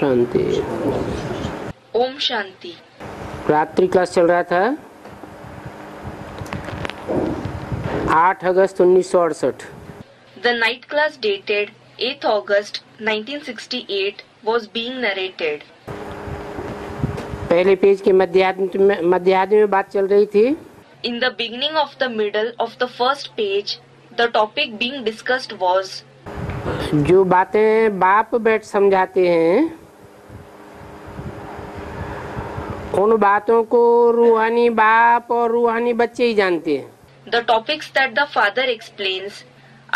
शांति। ओम शांति। रात्रि क्लास चल रहा था 8 अगस्त 1968। The night class dated 8th August 1968 was being narrated. पहले पेज के मध्याह्न में बात चल रही थी। In the beginning of the middle of the first page, the topic being discussed was जो बातें बाप बैठ समझाते हैं उन बातों को रूहानी बाप और रूहानी बच्चे ही जानते हैं। The topics that the father explains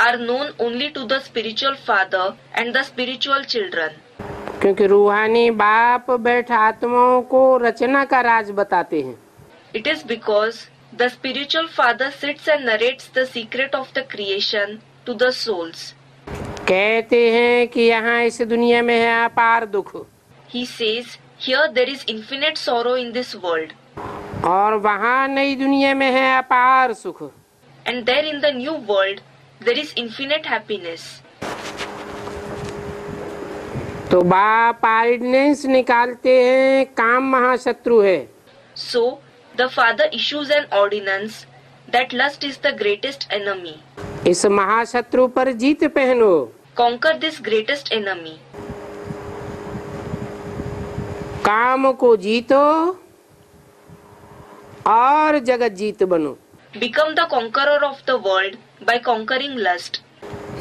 are known only to the spiritual father and the spiritual children. क्योंकि रूहानी बाप बैठ आत्माओं को रचना का राज बताते हैं। It is because the spiritual father sits and narrates the secret of the creation to the souls. कहते हैं कि यहाँ इस दुनिया में है अपार दुख। He says, here there is infinite sorrow in this world. और वहाँ नई दुनिया में है अपार सुख। And there in the new world, there is infinite happiness. तो बाप ऑर्डिनेंस निकालते हैं, काम महाशत्रु है। So, the father issues an ordinance that lust is the greatest enemy. इस महाशत्रु पर जीत पहनो। Conquer this greatest enemy. काम को जीतो और जगत जीत बनो। Become the conqueror of the world by conquering lust.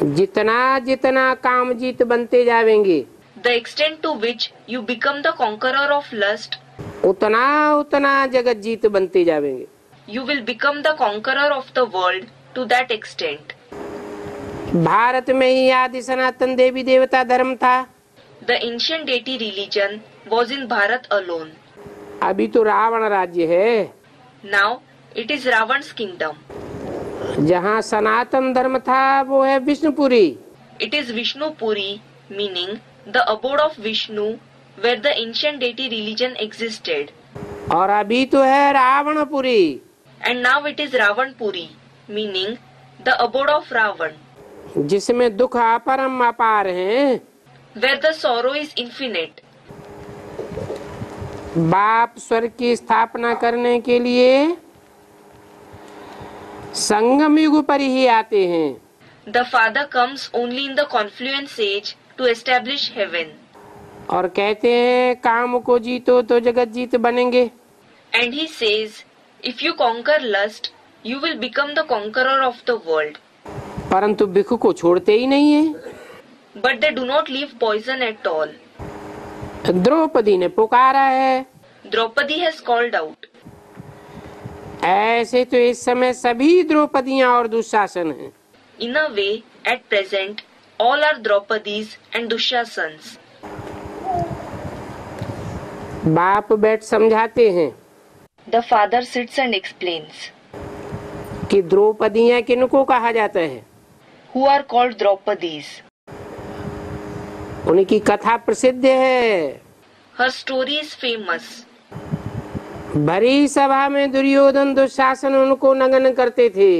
जितना जितना काम जीत बनते जावेंगे The extent to which you become the conqueror of lust, उतना उतना जगत जीत बनते जावेंगे। you will become the conqueror of the world to that extent. Bharat में ही आदि सनातन देवी देवता धर्म था। The ancient deity religion was in Bharat alone. अभी तो रावण राज्य है। Now it is Ravan's kingdom. जहाँ सनातन धर्म था वो है Vishnupuri. It is Vishnupuri, meaning the abode of Vishnu, where the ancient deity religion existed. और अभी तो है रावणपुरी। And now it is Ravanpuri, meaning the abode of Ravan, जिसमें दुख अपरम अपार हैं। where the sorrow is infinite. बाप स्वर्ग की स्थापना करने के लिए संगम युग पर ही आते हैं। The father comes only in the confluence age to establish heaven. और कहते हैं काम को जीतो तो जगत जीत बनेंगे। And he says, if you conquer lust, you will become the conqueror of the world. परंतु भिख को छोड़ते ही नहीं है। But they do not leave poison at all. Draupadi ने पुकारा है। Draupadi has called out. ऐसे तो इस समय सभी द्रौपदियां और दुशासन हैं। In a way, at present, all are Draupadis and Dushasans. बाप बैठ समझाते हैं The father sits and explains. कि द्रौपदियां किनको कहा जाता है। Who are called Draupadis? उनकी कथा प्रसिद्ध है। Her story is famous. भरी सभा में दुर्योधन दुशासन उनको नग्न करते थे।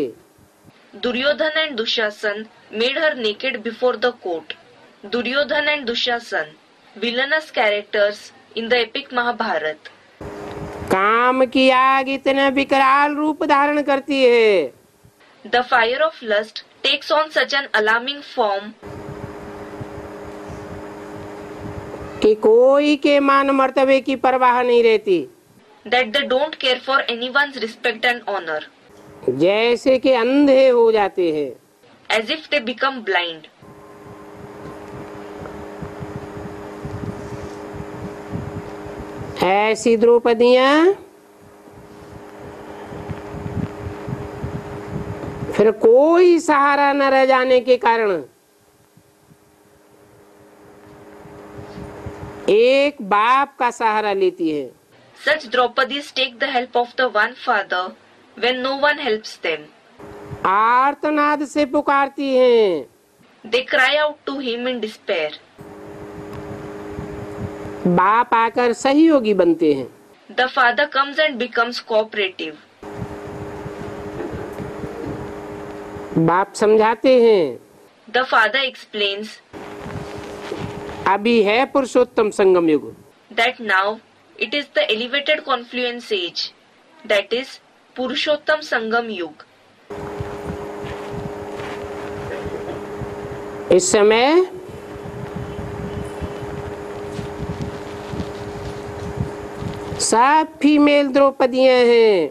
Duryodhan and Dushasan made her naked before the court. Duryodhan and Dushasan, villainous characters in the epic Mahabharata. काम की आग इतना विकराल रूप धारण करती है। The fire of lust takes on such an alarming form कि कोई के मान मर्तबे की परवाह नहीं रहती। that they don't care for anyone's respect and honor, जैसे कि अंधे हो जाते हैं। as if they become blind. ऐसी द्रौपदियां फिर कोई सहारा न रह जाने के कारण एक बाप का सहारा लेती है। Such Draupadis take the help of the one father when no one helps them. आर्तनाद से पुकारती हैं। They cry out to him in despair. बाप आकर सहयोगी बनते हैं। The father comes and becomes cooperative. बाप समझाते हैं The father explains, अभी है पुरुषोत्तम संगम युग। that now it is the elevated confluence age, that is Purushottam Sangam Yug. इस समय सब फीमेल द्रौपदियां हैं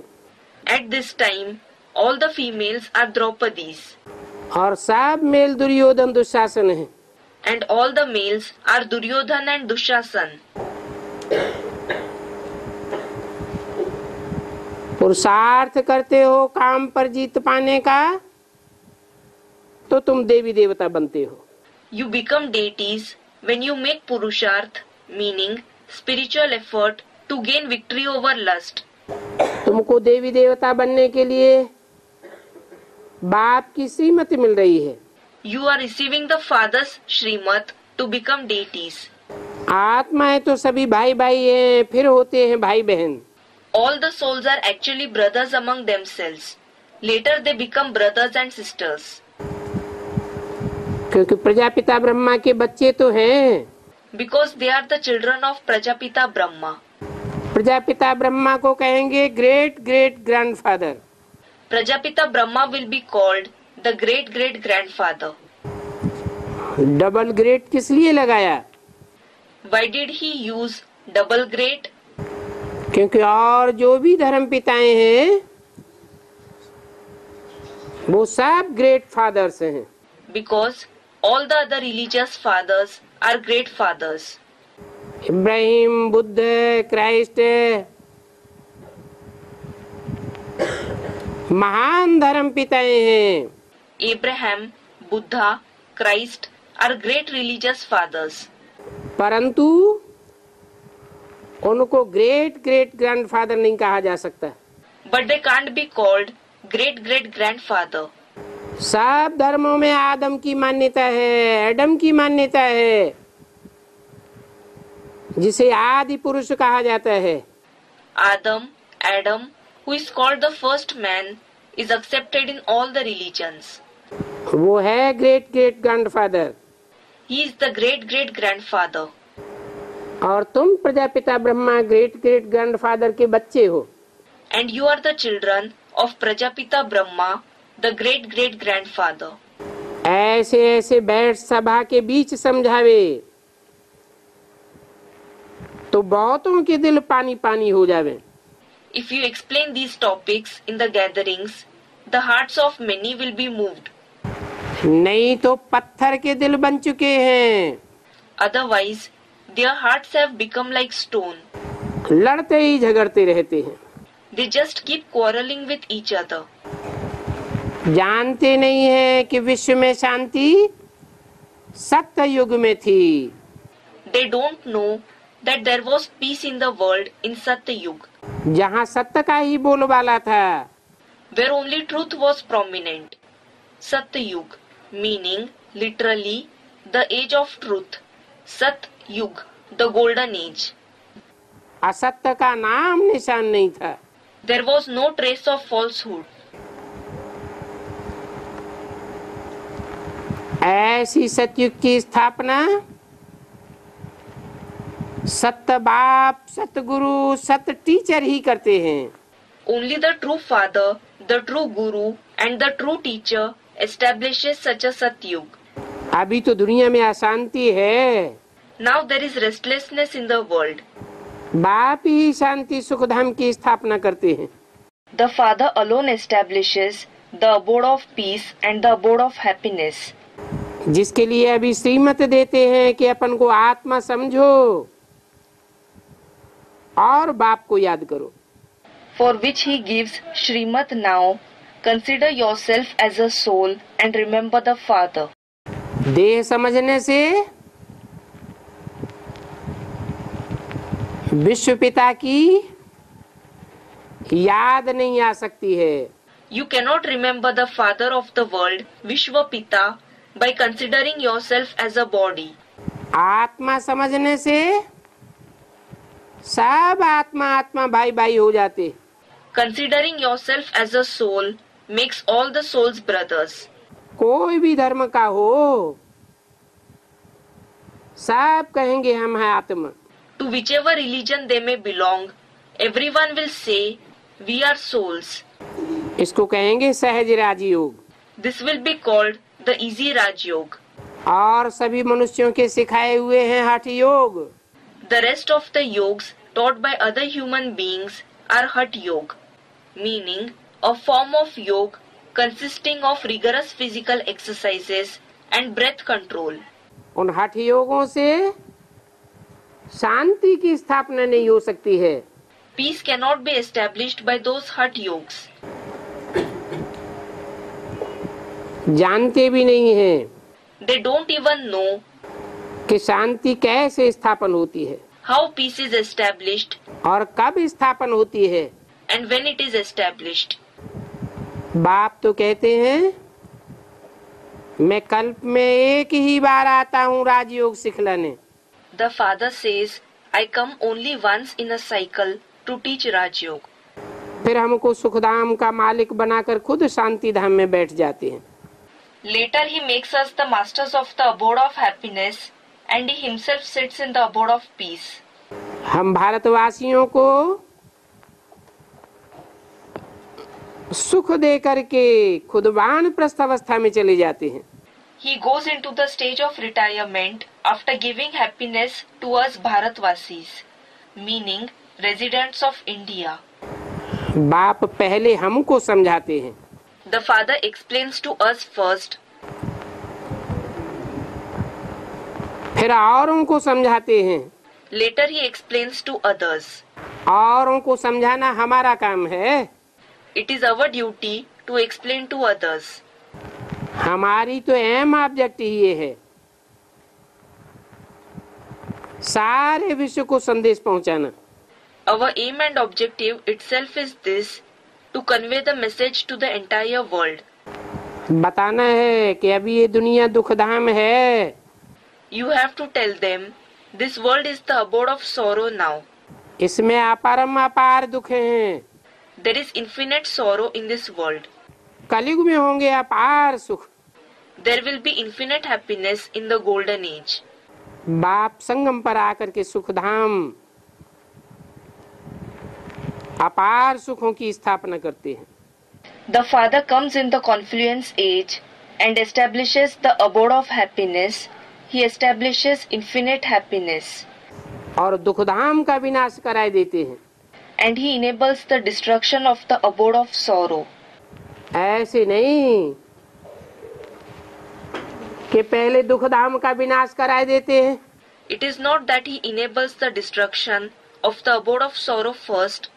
At this time, all the females are Draupadis, और सब मेल दुर्योधन दुशासन हैं। and all the males are Duryodhan and Dushasan. पुरुषार्थ करते हो काम पर जीत पाने का तो तुम देवी देवता बनते हो। You become deities when you make Purusharth, meaning spiritual effort to gain victory over lust. तुमको देवी देवता बनने के लिए बाप की श्रीमति मिल रही है। You are receiving the father's Srimad to become deities. आत्माएं तो सभी भाई भाई हैं, फिर होते हैं भाई बहन। All the souls are actually brothers among themselves. Later they become brothers and sisters. क्योंकि प्रजापिता ब्रह्मा के बच्चे तो हैं। Because they are the children of Prajapita Brahma. Prajapita Brahma को कहेंगे great great grandfather. Prajapita Brahma will be called the great great grandfather. Double great किस लिए लगाया? Why did he use double great? क्योंकि और जो भी धर्म पिताएं हैं वो सब ग्रेट फादर्स हैं। Because all the other religious fathers are great fathers. Ibrahim, Buddha, Christ महान धर्म पिताएं हैं। Abraham, Buddha, Christ are great religious fathers. परंतु उनको ग्रेट ग्रेट ग्रैंडफादर नहीं कहा जा सकता। But they can't be called great great grandfather. सब धर्मों में आदम की मान्यता है, एडम की मान्यता है, जिसे आदि पुरुष कहा जाता है। Adam, who is called the first man, is accepted in all the religions. वो है great great grandfather. He is the great great grandfather. और तुम Prajapita Brahma great great grandfather के बच्चे हो। And you are the children of Prajapita Brahma, the great great grandfather. ऐसे ऐसे बैठ सभा के बीच समझावे तो बहुतों के दिल पानी पानी हो जावे। If you explain these topics in the gatherings, the hearts of many will be moved. नहीं तो पत्थर के दिल बन चुके हैं। Otherwise, their hearts have become like stone. लड़ते ही झगड़ते रहते हैं। They just keep quarreling with each other. जानते नहीं है कि विश्व में शांति सत्य युग में थी। They don't know that there was peace in the world in Satyug, जहाँ सत्य का ही बोलबाला था। where only truth was prominent. Satyug, meaning literally the age of truth. Satyug, the golden age. असत्य का नाम निशान नहीं था। There was no trace of falsehood. ऐसी सतयुग की स्थापना सत्य बाप, सत्य गुरु, सत्य टीचर ही करते हैं। Only the true father, the true guru and the true teacher establishes such a Satyug. अभी तो दुनिया में अशांति है। Now there is restlessness in the world. बाप ही शांति सुखधाम की स्थापना करते हैं। The father alone establishes the abode of peace and the abode of happiness. जिसके लिए अभी श्रीमत देते हैं कि अपन को आत्मा समझो और बाप को याद करो। For which he gives Srimad now, consider yourself as a soul and remember the father. देह समझने से विश्व पिता की याद नहीं आ सकती है। You cannot remember the father of the world, Vishwapita, by considering yourself as a body. आत्मा समझने से सब आत्मा आत्मा भाई भाई हो जाते। Considering yourself as a soul makes all the souls brothers. कोई भी धर्म का हो, सब कहेंगे हम हैं आत्मा। To whichever religion they may belong, everyone will say, we are souls. इसको कहेंगे सहज राजयोग। This will be called the easy Raj Yoga. और सभी मनुष्यों के सिखाए हुए हैं हठ योग। The rest of the yogas taught by other human beings are Hatha Yoga, meaning a form of yoga consisting of rigorous physical exercises and breath control. उन हठ योगों से शांति की स्थापना नहीं हो सकती है। Peace cannot be established by those Hatha Yogas. जानते भी नहीं हैं They don't even know कि शांति कैसे स्थापन होती है how peace is established और कब स्थापन होती है। and when it is established. बाप तो कहते हैं मैं कल्प में एक ही बार आता हूँ राजयोग सिखलाने। The father says, I come only once in a cycle to teach Raj Yoga. फिर हमको सुखधाम का मालिक बनाकर खुद शांति धाम में बैठ जाते हैं। Later he makes us the masters of the abode of happiness and he himself sits in the abode of peace. हम भारतवासियों को सुख दे करके खुद वानप्रस्थ अवस्था में चले जाते हैं। He goes into the stage of retirement after giving happiness to us Bharatvasis, meaning residents of India. बाप पहले हमको समझाते हैं। The father explains to us first, फिर औरों को समझाते हैं। later he explains to others. औरों को समझाना हमारा काम है। It is our duty to explain to others. हमारी तो एम ऑब्जेक्ट ये है सारे विश्व को संदेश पहुंचाना। Our aim and objective itself is this, to convey the message to the entire world. बताना है कि अभी ये दुनिया दुखधाम है। You have to tell them, this world is the abode of sorrow now. इसमें अपारम अपार दुख हैं। There is infinite sorrow in this world. कलयुग में होंगे अपार सुख। There will be infinite happiness in the golden age. बाप संगम पर आकर के सुखधाम अपार सुखों की स्थापना करते हैं। The father comes in the confluence age and establishes the abode of happiness. He establishes infinite happiness. और दुखधाम का विनाश कराए देते हैं। And he enables the destruction of the abode of sorrow. ऐसे नहीं कि पहले दुखधाम का विनाश कराए देते हैं। It is not that he enables the destruction of the abode of sorrow first,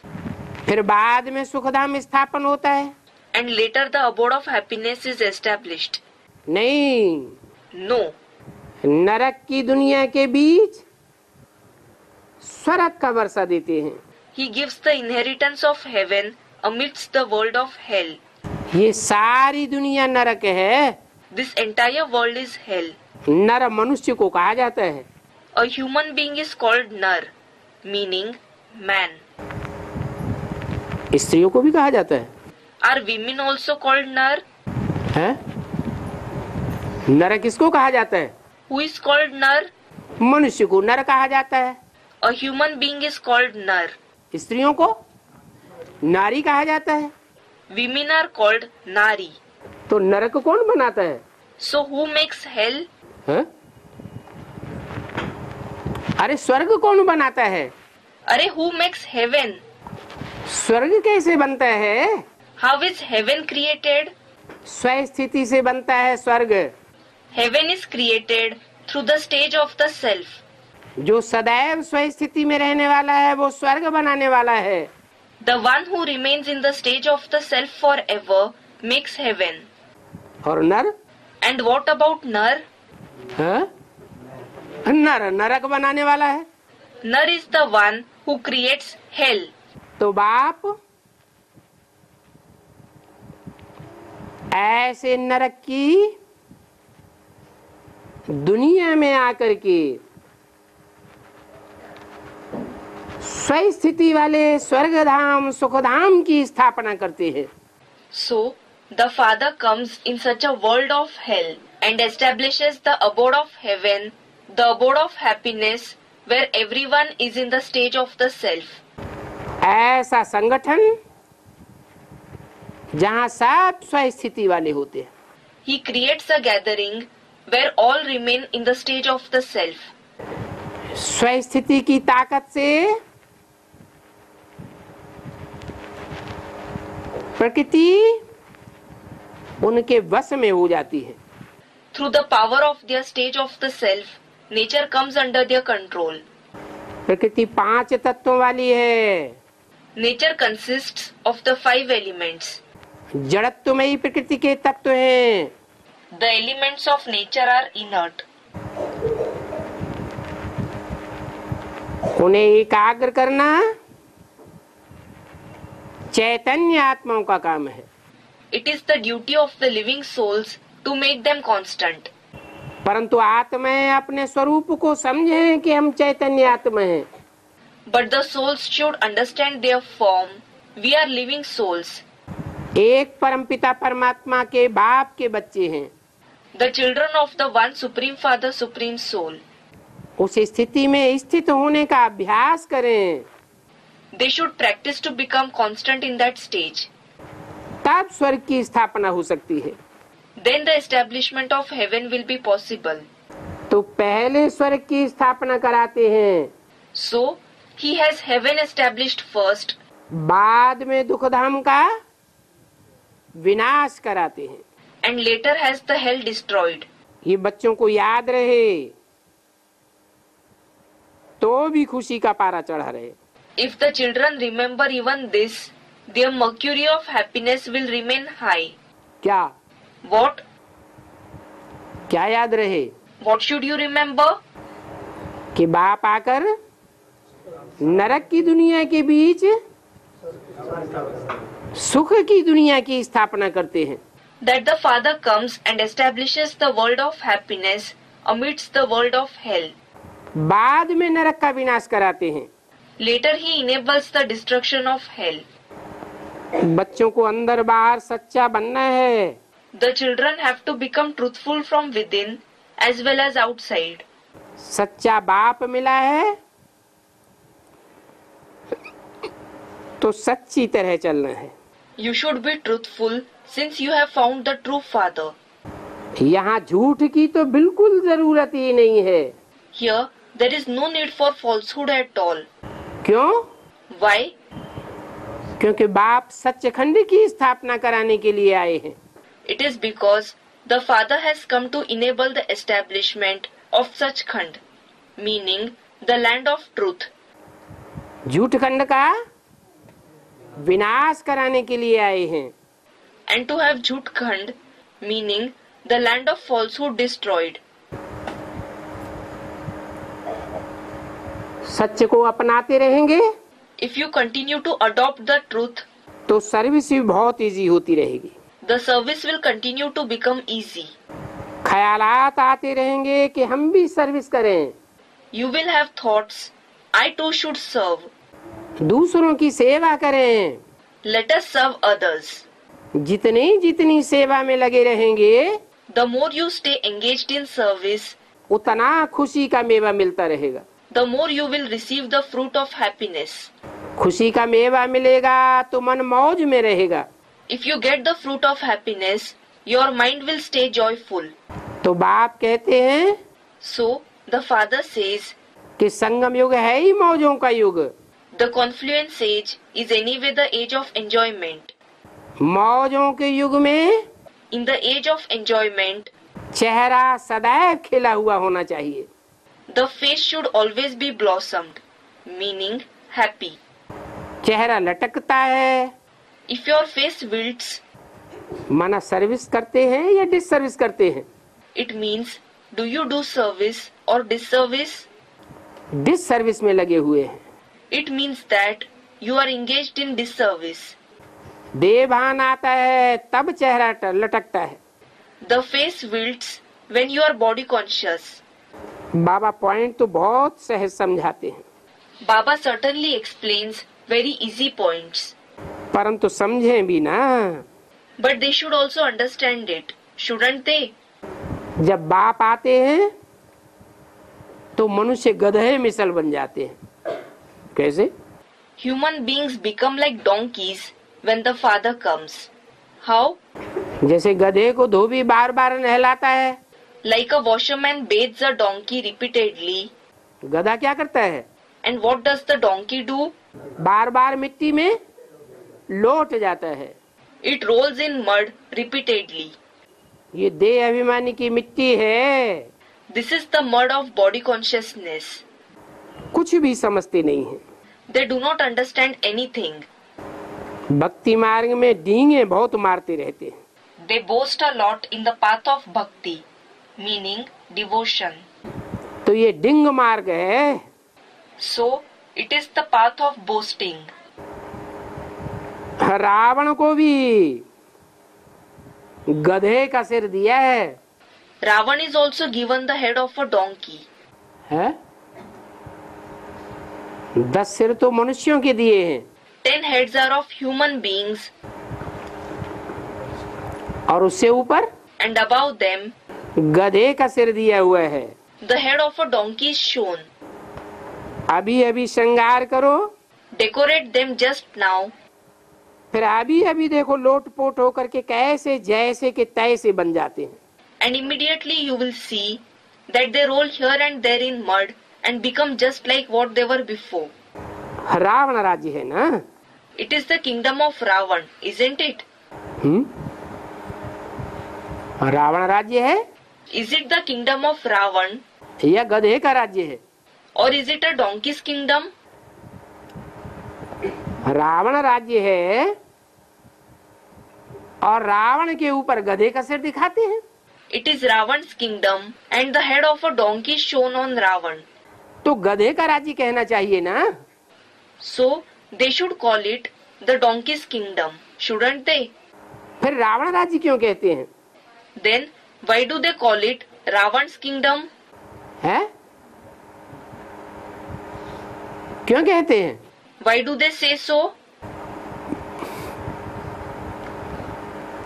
फिर बाद में सुखधाम स्थापन होता है। and later the abode of happiness is established. नहीं, No, नरक की दुनिया के बीच स्वर्ग का वर्षा देते हैं। he gives the inheritance of heaven amidst the world of hell. ये सारी दुनिया नरक है। This entire world is hell. नर मनुष्य को कहा जाता है। A human being is called Nar, meaning man. स्त्रियों को भी कहा जाता है। Are women also called Nar? हैं? नर किसको कहा जाता है? Who is called Nar? मनुष्य को नर कहा जाता है। A human being is called Nar. स्त्रियों को नारी कहा जाता है। Women are called Nari. तो नरक कौन बनाता है? So who makes hell? हैं? अरे स्वर्ग कौन बनाता है? अरे who makes heaven? स्वर्ग कैसे बनता है? How is heaven created? स्वस्थिति से बनता है स्वर्ग। Heaven is created through the stage of the self. जो सदैव स्वस्थिति में रहने वाला है वो स्वर्ग बनाने वाला है। The one who remains in the stage of the self forever makes heaven. और नर? And what about Nar? हैं? नर नरक बनाने वाला है। Nar is the one who creates hell. तो बाप ऐसे नरक की दुनिया में आकर के स्वस्थिति वाले स्वर्गधाम सुखधाम की स्थापना करते हैं। So, the Father comes in such a world of hell and establishes the abode of heaven the abode of happiness where everyone is in the stage of the self. ऐसा संगठन जहां सब स्वस्थिति वाले होते हैं. He creates a gathering where all remain in the stage of the self. स्वस्थिति की ताकत से प्रकृति उनके वश में हो जाती है. Through the power of their stage of the self, nature comes under their control. प्रकृति 5 तत्वों वाली है. Nature consists of the 5 elements. जड़त्व में ही प्रकृति के तत्व हैं. The elements of nature are inert. उन्हें एकाग्र करना चैतन्य आत्माओं का काम है. It is the duty of the living souls to make them constant. परंतु आत्माएं अपने स्वरूप को समझें कि हम चैतन्य आत्मा हैं. But the souls should understand their form. We are living souls. एक परमपिता परमात्मा के बाप के बच्चे हैं. The children of the one supreme father, supreme soul. उस स्थिति में स्थित होने का अभ्यास करें. They should practice to become constant in that stage. तब स्वर्ग की स्थापना हो सकती है. Then the establishment of heaven will be possible. तो पहले स्वर्ग की स्थापना कराते हैं. So, he has heaven established first. बाद में दुख धाम का विनाश कराते हैं. And later has the hell destroyed. ये बच्चों को याद रहे तो भी खुशी का पारा चढ़ा रहे. If the children remember even this, their mercury of happiness will remain high. क्या What? क्या याद रहे? What should you remember? कि बाप आकर नरक की दुनिया के बीच सुख की दुनिया की स्थापना करते हैं. That the Father comes and establishes the world of happiness amidst the world of hell. बाद में नरक का विनाश कराते हैं. Later he enables the destruction of hell. बच्चों को अंदर बाहर सच्चा बनना है. The children have to become truthful from within as well as outside. सच्चा बाप मिला है तो सच्ची तरह चलना है. You should be truthful since you have found the true Father. यहाँ झूठ की तो बिल्कुल जरूरत ही नहीं है. Here there is no need for falsehood at all. क्यों? Why? क्योंकि बाप सच्चखंड की स्थापना कराने के लिए आए हैं. It is because the Father has come to enable the establishment of Sachkhand, meaning the land of truth. झूठ खंड का विनाश कराने के लिए आए हैं. And to have Jhutkhand, meaning the land of falsehood destroyed. सत्य को अपनाते रहेंगे If you continue to adopt the truth, तो सर्विस भी बहुत इजी होती रहेगी. the service will continue to become easy. ख्यालात आते रहेंगे कि हम भी सर्विस करें. You will have thoughts, I too should serve. दूसरों की सेवा करें. Let us serve others. जितनी सेवा में लगे रहेंगे The more you stay engaged in service, उतना खुशी का मेवा मिलता रहेगा. the more you will receive the fruit of happiness. खुशी का मेवा मिलेगा तो मन मौज में रहेगा. If you get the fruit of happiness, your mind will stay joyful. तो बाप कहते हैं So, the Father says, कि संगम युग है ही मौजों का युग. the confluence age is anyway the age of enjoyment. मौजों के युग में In the age of enjoyment, चेहरा सदैव खिला हुआ होना चाहिए. the face should always be blossomed, meaning happy. चेहरा लटकता है. If your face wilts, माना सर्विस करते हैं या डिसर्विस करते हैं. it means do you do service or disservice? Disservice में लगे हुए हैं. It means that you are engaged in disservice. Devan आता है तब चेहरा लटकता है. The face wilts when you are body conscious. Baba point तो बहुत सहज समझाते हैं, Baba certainly explains very easy points. परंतु समझें भी ना. But they should also understand it, shouldn't they? जब बाप आते हैं तो मनुष्य गधे मिसल बन जाते हैं। कैसे? Human beings become like donkeys when the father comes. How? जैसे गधे को धोबी बार बार नहलाता है, Like a washerman bathes a donkey repeatedly. गधा क्या करता है? And what does the donkey do? बार बार मिट्टी में लौट जाता है। It rolls in mud repeatedly. ये देह अभिमानी की मिट्टी है, This is the mud of body consciousness. कुछ भी समझते नहीं है। They do not understand anything. भक्ति मार्ग में डींगे बहुत मारते रहते हैं। They boast a lot in the path of bhakti, meaning devotion. तो ये डिंग मार्ग है। So, it is the path of boasting. Ravan को भी गधे का सिर दिया है। Ravan is also given the head of a donkey. है? 10 सिर तो मनुष्यों के दिए हैं 10 heads are of human beings, और उससे ऊपर and above them, गधे का सिर दिया हुआ है। the head of a donkey is shown. अभी अभी श्रृंगार करो, Decorate them just now, फिर अभी अभी देखो लोटपोट होकर के कैसे जैसे के तैसे बन जाते हैं। and immediately you will see that they roll here and there in mud and become just like what they were before. Ravan राज्य है ना? It is the kingdom of Ravan, isn't it? Ravan राज्य है Is it the kingdom of Ravan, या गधे का राज्य है? or is it a donkey's kingdom? Ravan राज्य है और रावण के ऊपर गधे का सिर दिखाते हैं। It is Ravan's kingdom and the head of a donkey is shown on Ravan. तो गधे का राज्य कहना चाहिए ना? So, they should call it the donkey's kingdom, shouldn't they? फिर रावण राज्य क्यों कहते हैं? Then, why do they call it Ravan's kingdom? है? क्यों कहते हैं? Why do they say so?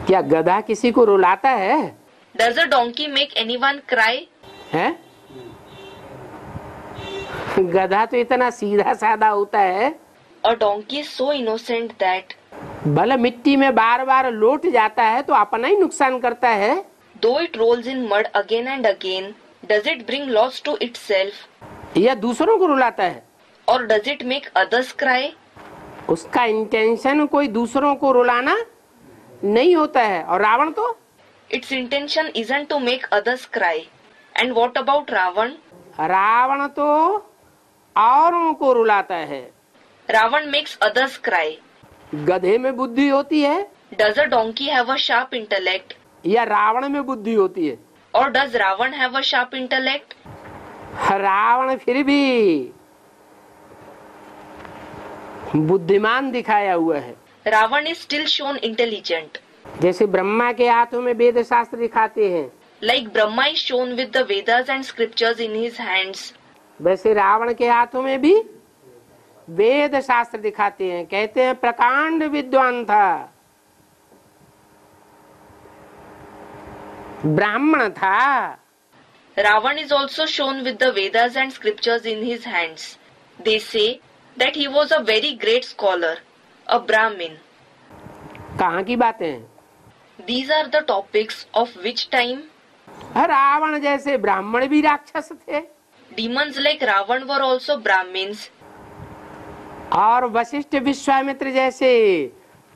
क्या गधा किसी को रुलाता है? Does a donkey make anyone cry? है? गधा तो इतना सीधा साधा होता है, A donkey is so innocent that, भले मिट्टी में बार बार लौट जाता है तो अपना ही नुकसान करता है। though it rolls in mud again and again, does it bring loss to itself? या दूसरों को रुलाता है? Or does it make others cry? उसका इंटेंशन कोई दूसरों को रुलाना नहीं होता है। और रावण तो Its intention isn't to make others cry. And what about Ravan? Ravan तो औरों को रुलाता है। Ravan makes others cry. गधे में बुद्धि होती है Does a donkey have a sharp intellect? या रावण में बुद्धि होती है? Or does Ravan have a sharp intellect? Ravan फिर भी बुद्धिमान दिखाया हुआ है। Ravan is still shown intelligent. जैसे ब्रह्मा के हाथों में वेद शास्त्र दिखाते हैं, Like Brahma is shown with the Vedas and scriptures in his hands. वैसे रावण के हाथों में भी वेद शास्त्र दिखाते हैं। कहते हैं प्रकांड विद्वान था, ब्राह्मण था। Ravan is also shown with the Vedas and scriptures in his hands. They say that he was a very great scholar, a Brahmin. कहाँ की बातें हैं? These are the topics of which time? Ravan जैसे ब्राह्मण भी राक्षस थे, Demons like Ravan were also Brahmins, और वशिष्ठ विश्वामित्र जैसे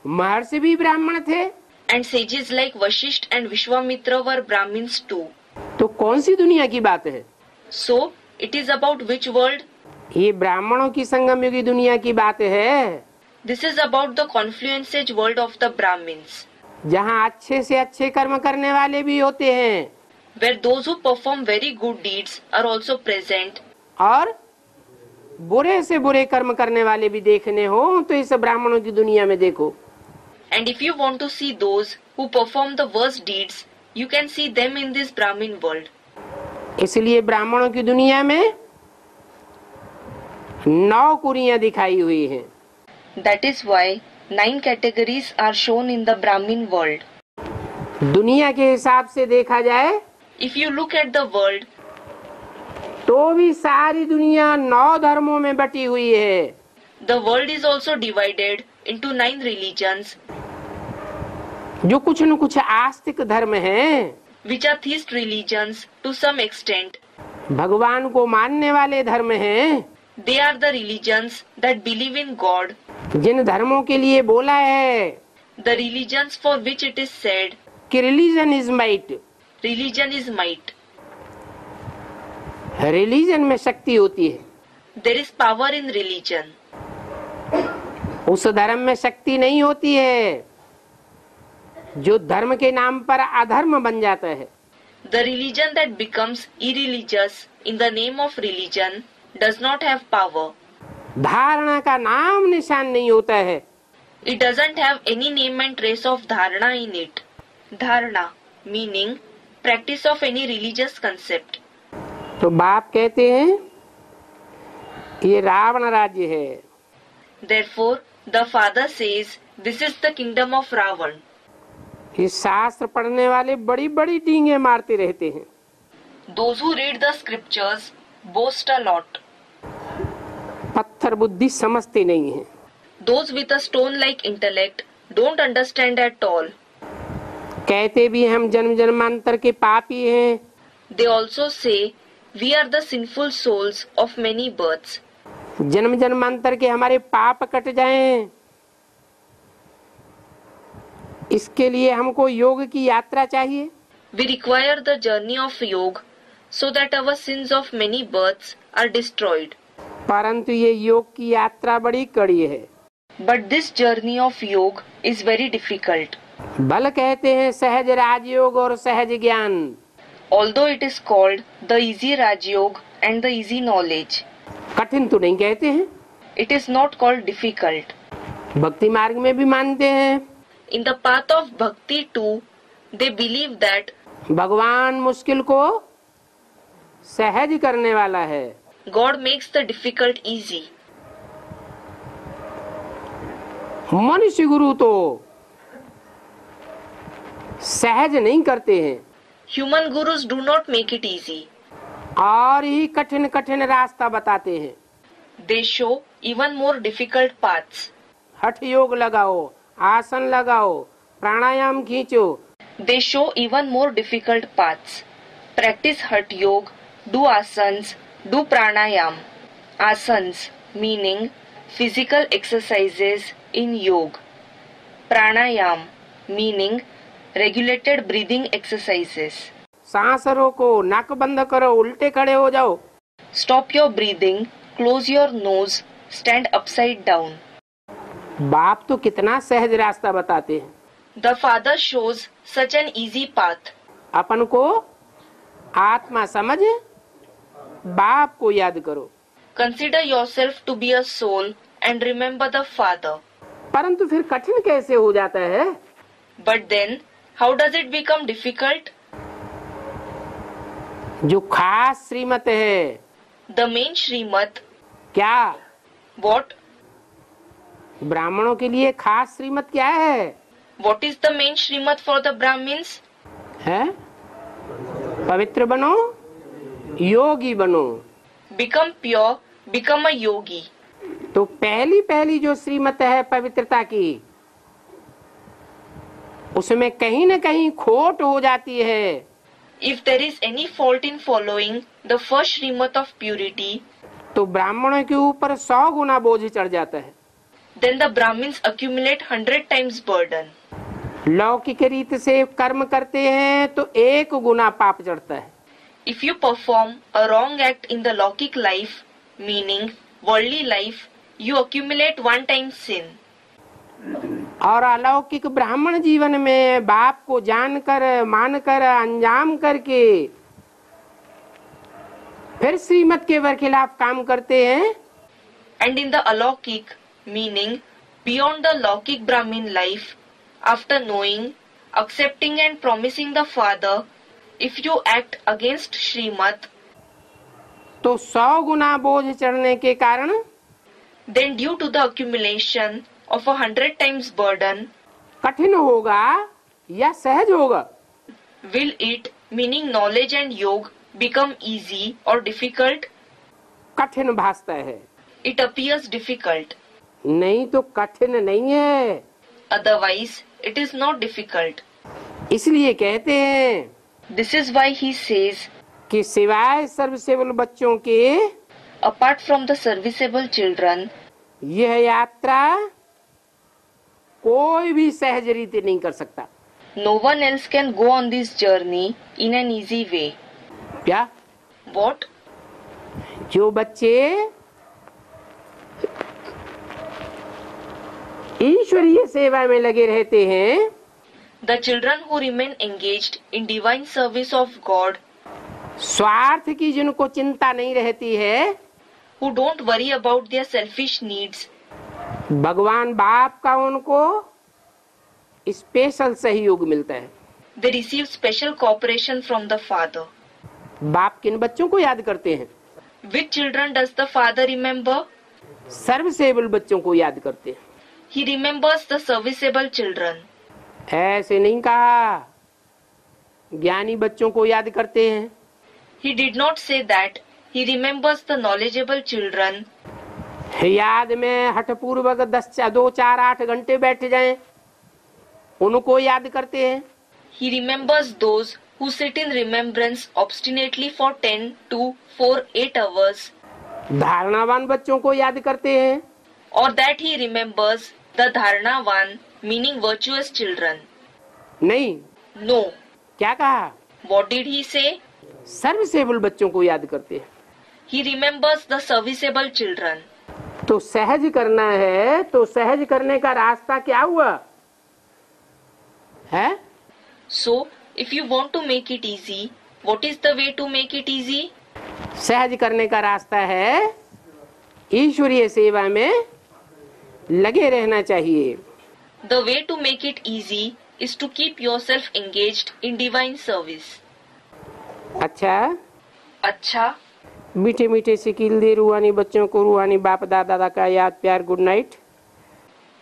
महर्षि भी ब्राह्मण थे। and sages like Vashisht and Vishwamitra were Brahmins too. तो कौन सी दुनिया की बात है? So, it is about which world? ये ब्राह्मणों की संगम युगी दुनिया की बात है, This is about the confluenced world of the Brahmins, जहाँ अच्छे से अच्छे कर्म करने वाले भी होते हैं where those who perform very good deeds are also present, और बुरे से बुरे कर्म करने वाले भी देखने हो तो इस ब्राह्मणों की दुनिया में देखो। and if you want to see those who perform the worst deeds, you can see them in this Brahmin world. इसलिए ब्राह्मणों की दुनिया में 9 कुरियां दिखाई हुई हैं। That is why 9 categories are shown in the Brahmin world. दुनिया के हिसाब से देखा जाए If you look at the world, तो भी सारी दुनिया 9 धर्मों में बटी हुई है। The world is also divided into 9 religions, जो कुछ न कुछ आस्तिक धर्म हैं, which are theist religions to some extent. भगवान को मानने वाले धर्म हैं। They are the religions that believe in God, जिन धर्मों के लिए बोला है the religions for which it is said, कि religion is might, religion is might. Religion में शक्ति होती है, There is power in religion. उस धर्म में शक्ति नहीं होती है जो धर्म के नाम पर अधर्म बन जाता है। The religion that becomes irreligious in the name of religion does not have power. धारणा का नाम निशान नहीं होता है। It doesn't have any name and trace of dharana in it. Dharana meaning practice of any religious concept. तो बाप कहते हैं ये रावण राज्य है। Therefore, the father says, this is the kingdom of Ravan. ये शास्त्र पढ़ने वाले बड़ी बड़ी डींगे मारते रहते हैं। Those who read the scriptures boast a lot. पत्थर बुद्धि समझते नहीं हैं। Those with a stone-like intellect don't understand at all. कहते भी हम जन्म जन्मांतर के पापी हैं। They also say, we are the sinful souls of many births. जन्म जन्मांतर के हमारे पाप कट जाएं, इसके लिए हमको योग की यात्रा चाहिए। We require the journey of yoga so that our sins of many births are destroyed. परंतु ये योग की यात्रा बड़ी कड़ी है। But this journey of yoga is very difficult. भल कहते हैं सहज राजयोग और सहज ज्ञान। Although it is called the easy Raj Yoga and the easy knowledge, कठिन तो नहीं कहते हैं। it is not called difficult. भक्ति मार्ग में भी मानते हैं In the path of bhakti too, they believe that भगवान मुश्किल को सहज करने वाला है। God makes the difficult easy. मनुष्य गुरु तो सहज नहीं करते हैं Human gurus do not make it easy. और ही कठिन कठिन रास्ता बताते हैं। They show even more difficult paths. हठ योग लगाओ, आसन लगाओ, प्राणायाम खींचो। They show even more difficult paths. Practice Hatha Yoga, do asanas, do pranayam. Asanas meaning physical exercises in yoga. Pranayam meaning regulated breathing exercises. सांस रोको, नाक बंद करो, उल्टे खड़े हो जाओ। Stop your breathing, close your nose, stand upside down. बाप तो कितना सहज रास्ता बताते हैं। The father shows such an easy path. अपन को आत्मा समझ बाप को याद करो। Consider yourself to be a soul and remember the father. परंतु फिर कठिन कैसे हो जाता है? But then, how does it become difficult? जो खास श्रीमत है। The main Srimad. क्या What? ब्राह्मणों के लिए खास श्रीमत क्या है? What is the main Srimad for the Brahmins? है पवित्र बनो, योगी बनो। Become pure, become a yogi. तो पहली जो श्रीमत है पवित्रता की, उसमें कहीं न कहीं खोट हो जाती है। If there is any fault in following the first Srimad of purity, तो ब्राह्मणों के ऊपर 100 गुना बोझ चढ़ जाता है। then the Brahmins accumulate 100 times burden. लौकिक रीत से कर्म करते हैं तो 1 गुना पाप चढ़ता है। If you perform a wrong act in the Lokik life, meaning worldly life, you accumulate 1 time sin. और अलौकिक ब्राह्मण जीवन में बाप को जानकर, मानकर, अंजाम करके फिर श्रीमत के खिलाफ काम करते हैं। And in the Alokik, meaning beyond the Lokik Brahmin life, after knowing, accepting and promising the Father, if you act against Srimad, तो 100 गुना बोझ चढ़ने के कारण then due to the accumulation of 100 times burden, कठिन होगा या सहज होगा? will it, meaning knowledge and yoga, become easy or difficult? कठिन भासता है। It appears difficult. नहीं तो कठिन नहीं है। Otherwise, it is not difficult. इसलिए कहते हैं This is why he says, कि सिवाय सर्विसेबल बच्चों के apart from the serviceable children, यह यात्रा कोई भी सहज रीति नहीं कर सकता। no one else can go on this journey in an easy way. क्या? What? जो बच्चे ईश्वरीय सेवा में लगे रहते हैं, The children who remain engaged in divine service of God, स्वार्थ की जिनको चिंता नहीं रहती है, who don't worry about their selfish needs, भगवान बाप का उनको स्पेशल सहयोग मिलता है। they receive special cooperation from the Father. बाप किन बच्चों को याद करते हैं? Which children does the Father remember? Serviceable बच्चों को याद करते हैं। He remembers the serviceable children. ऐसे नहीं कहा ज्ञानी बच्चों को याद करते हैं। He did not say that. He remembers the knowledgeable children. याद में हठपूर्वक 2, 4, 8 घंटे बैठ जाएं, उनको याद करते हैं। He remembers those who sit in remembrance obstinately for 10, 2, 4, 8 hours. धारणावान बच्चों को याद करते हैं। Or that he remembers the dharanavan, meaning virtuous children. नहीं, No. क्या कहा? What did he say? Serviceable बच्चों को याद करते हैं। He remembers the serviceable children. तो सहज करना है, तो सहज करने का रास्ता क्या हुआ है? So, if you want to make it easy, what is the way to make it easy? सहज करने का रास्ता है ईश्वरीय सेवा में लगे रहना चाहिए। The way to make it easy is to keep yourself engaged in divine service. अच्छा, मीठे मीठे सिकील दे रूहानी बच्चों को रूहानी बाप दादा का याद प्यार। Good night.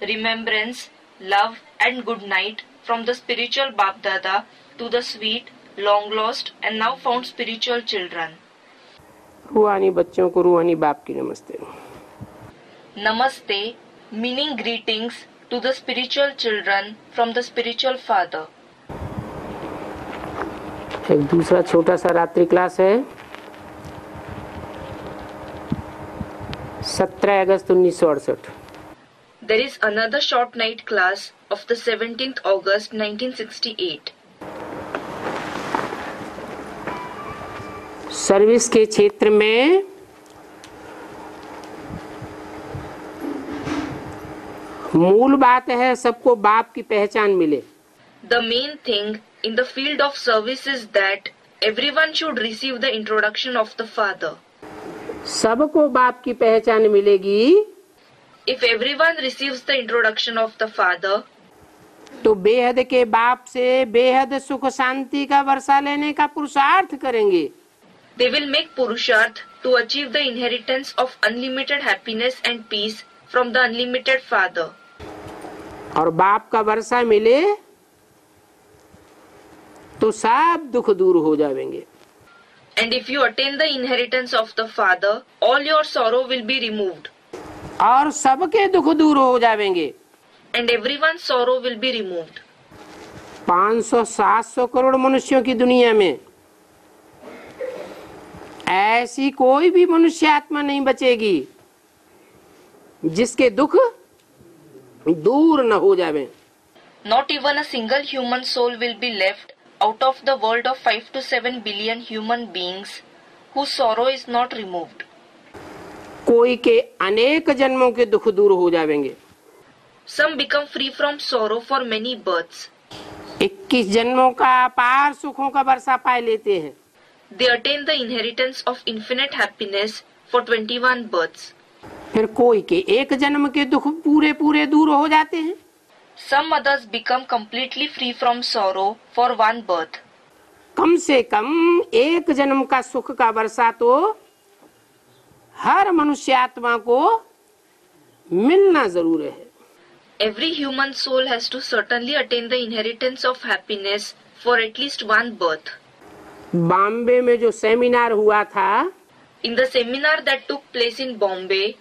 remembrance, love and good night from the spiritual Bap Dada to the sweet, long lost and now found spiritual children. रूहानी बच्चों को रूहानी बाप की नमस्ते। Namaste, meaning greetings to the spiritual children from the spiritual father. एक दूसरा छोटा सा रात्रि क्लास है 17 अगस्त 1968। There is another short night class of the 17th August 1968. Service के क्षेत्र में मूल बात है सबको बाप की पहचान मिले। The main thing in the field of service is that everyone should receive the introduction of the Father. सबको बाप की पहचान मिलेगी If everyone receives the introduction of the Father, तो बेहद के बाप से बेहद सुख शांति का वर्षा लेने का पुरुषार्थ करेंगे। they will make Purusharth to achieve the inheritance of unlimited happiness and peace from the unlimited Father. और बाप का वर्षा मिले तो सब दुख दूर हो जाएंगे। And if you attain the inheritance of the Father, all your sorrow will be removed. और सबके दुख दूर हो जाएंगे। And everyone's sorrow will be removed. 500-700 crore मनुष्यों की दुनिया में ऐसी कोई भी मनुष्य आत्मा नहीं बचेगी जिसके दुख दूर न हो जावे। Not even a single human soul will be left out of the world of 5 to 7 billion human beings whose sorrow is not removed. कोई के अनेक जन्मों के दुख दूर हो जाएंगे। Some become free from sorrow for many births. 21 जन्मों का अपार सुखों का वर्षा पाए लेते हैं। They attain the inheritance of infinite happiness for 21 births. फिर कोई के एक जन्म के दुख पूरे पूरे दूर हो जाते हैं। Some others become completely free from sorrow for one birth. कम से कम एक जन्म का सुख का वर्षा तो हर मनुष्य आत्मा को मिलना जरूर है। Every human soul has to certainly attain the inheritance of happiness for at least one birth. Bombay में जो सेमिनार हुआ था, In the seminar that took place in Bombay,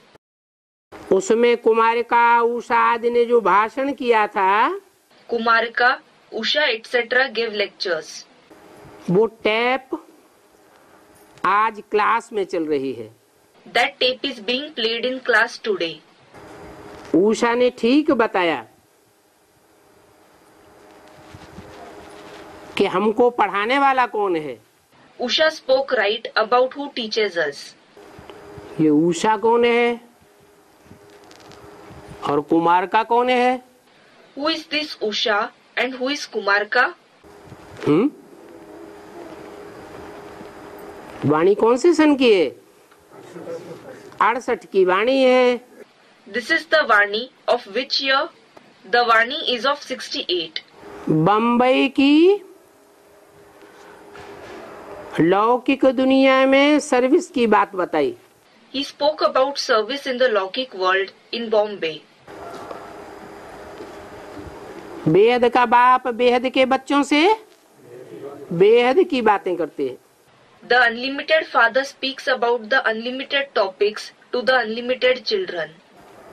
उसमें कुमारिका उषा आदि ने जो भाषण किया था, Kumarika, Usha etc. gave lectures. वो टैप आज क्लास में चल रही है। That tape is being played in class today. Usha ने ठीक बताया कि हमको पढ़ाने वाला कौन है। Usha spoke right about who teaches us. ये उषा कौन है और कुमारिका कौन है? Who is this Usha and who is Kumarika? वाणी कौन से सन की है? 68 की वाणी है। This is the Vani of which year? The Vani is of 68. Bombay की लौकिक दुनिया में सर्विस की बात बताई। He spoke about service in the Lokik world in Bombay. बेहद का बाप बेहद के बच्चों से बेहद की बातें करते हैं। The unlimited father speaks about the unlimited topics to the unlimited children.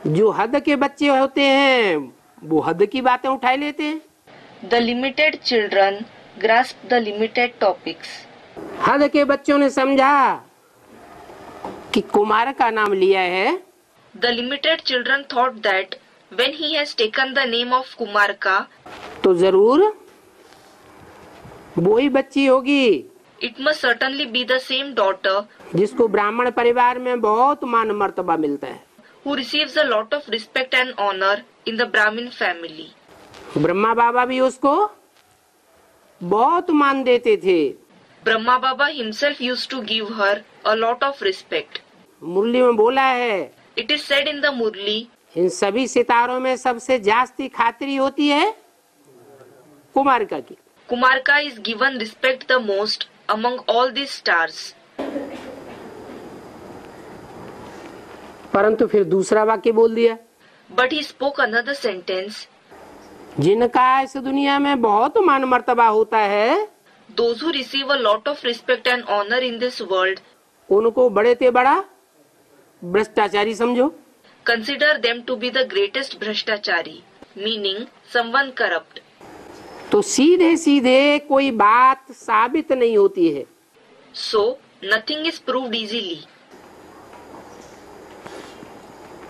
जो हद के बच्चे होते हैं वो हद की बातें उठा लेते हैं। The limited children grasp the limited topics. हद के बच्चों ने समझा कि कुमार का नाम लिया है। The limited children thought that when he has taken the name of Kumarika, तो जरूर वो ही बच्ची होगी it must certainly be the same daughter जिसको ब्राह्मण परिवार में बहुत मान मर्तबा मिलता है। who receives a lot of respect and honor in the Brahmin family. Brahma बाबा भी उसको बहुत मान देते थे। Brahma Baba himself used to give her a lot of respect. मुरली में बोला है, It is said in the Murli, इन सभी सितारों में सबसे जास्ती खातिरी होती है कुमारिका की। Kumarika is given respect the most among all these stars. परंतु फिर दूसरा वाक्य बोल दिया, But he spoke another sentence. जिनका इस दुनिया में बहुत मान मर्तबा होता है Those who receive a lot of respect and honor in this world, उनको बड़े ते बड़ा भ्रष्टाचारी समझो। consider them to be the greatest Bhrashtachari, meaning someone corrupt. तो सीधे सीधे कोई बात साबित नहीं होती है। So, nothing is proved easily.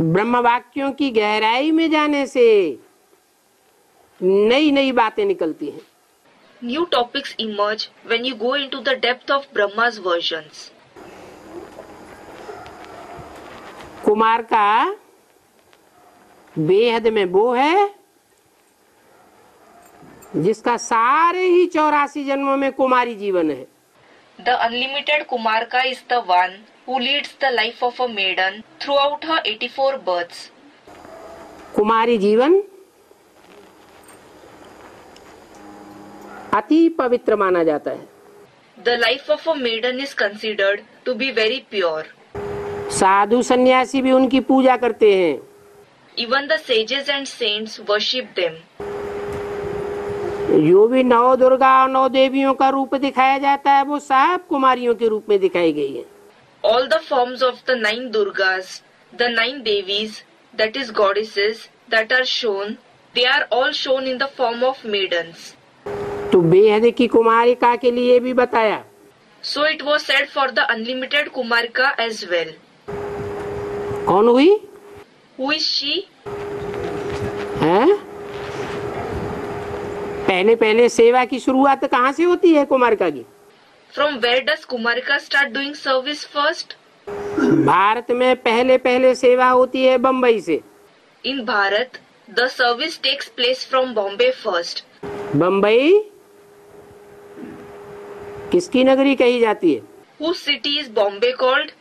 ब्रह्म वाक्यों की गहराई में जाने से नई नई बातें निकलती हैं। New topics emerge when you go into the depth of Brahma's versions. Kumar का बेहद में वो है जिसका सारे ही 84 जन्मों में कुमारी जीवन है। The unlimited Kumarika is the one who leads the life of a maiden throughout her 84 births. कुमारी जीवन अति पवित्र माना जाता है। The life of a maiden is considered to be very pure. साधु सन्यासी भी उनकी पूजा करते हैं। Even the sages and saints worship them. जो भी 9 दुर्गा और 9 देवियों का रूप दिखाया जाता है वो सब कुमारियों के रूप में दिखाई गई है। All the forms of the 9 Durgas, the 9 Devis, that is goddesses, that are shown, they are all shown in the form of maidens. तो बेहद की कुमारिका के लिए भी बताया। So it was said for the unlimited Kumarika as well. कौन हुई Who is she? है? पहले पहले सेवा की शुरुआत कहाँ से होती है कुमारिका की? From where does Kumarika start doing service first? Bharat में पहले पहले सेवा होती है बम्बई से। In Bharat, the service takes place from Bombay first. Bombay किसकी नगरी कही जाती है? Whose city is Bombay called?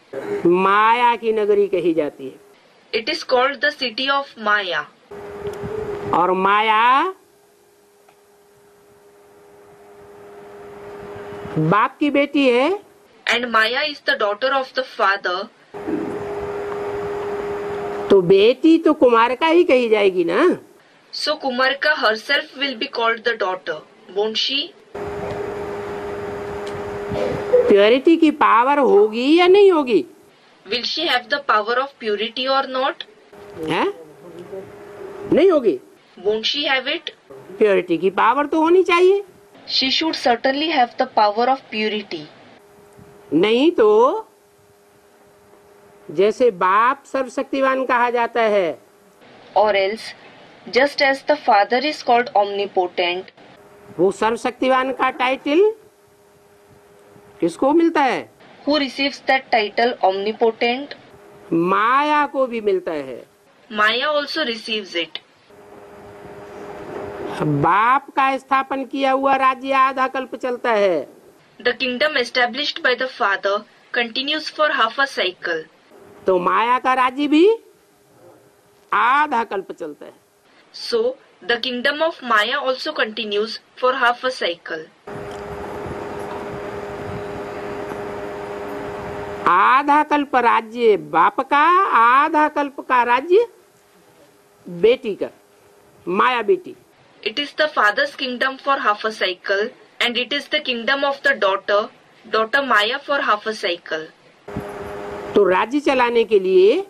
माया की नगरी कही जाती है। It is called the city of Maya. और माया बाप की बेटी है। And Maya is the daughter of the father. तो बेटी तो कुमारिका ही कही जाएगी ना। So Kumarika herself will be called the daughter, won't she? Purity की पावर होगी या नहीं होगी? Will she have the power of purity or not? है? नहीं होगी। Won't she have it? Purity की पावर तो होनी चाहिए। She should certainly have the power of purity. नहीं तो जैसे बाप सर्वशक्तिवान कहा जाता है, Or else, just as the Father is called omnipotent, वो सर्वशक्तिवान का टाइटल किसको मिलता है? who receives that title omnipotent? माया को भी मिलता है। Maya also receives it. बाप का स्थापन किया हुआ राज्य आधा कल्प चलता है। The kingdom established by the Father continues for half a cycle. तो माया का राज्य भी आधा कल्प चलता है। So, the kingdom of Maya also continues for half a cycle. आधा कल्प राज्य बाप का, आधा कल्प का राज्य बेटी का, माया बेटी। It is the Father's kingdom for half a cycle, and it is the kingdom of the daughter Maya for half a cycle. तो राज्य चलाने के लिए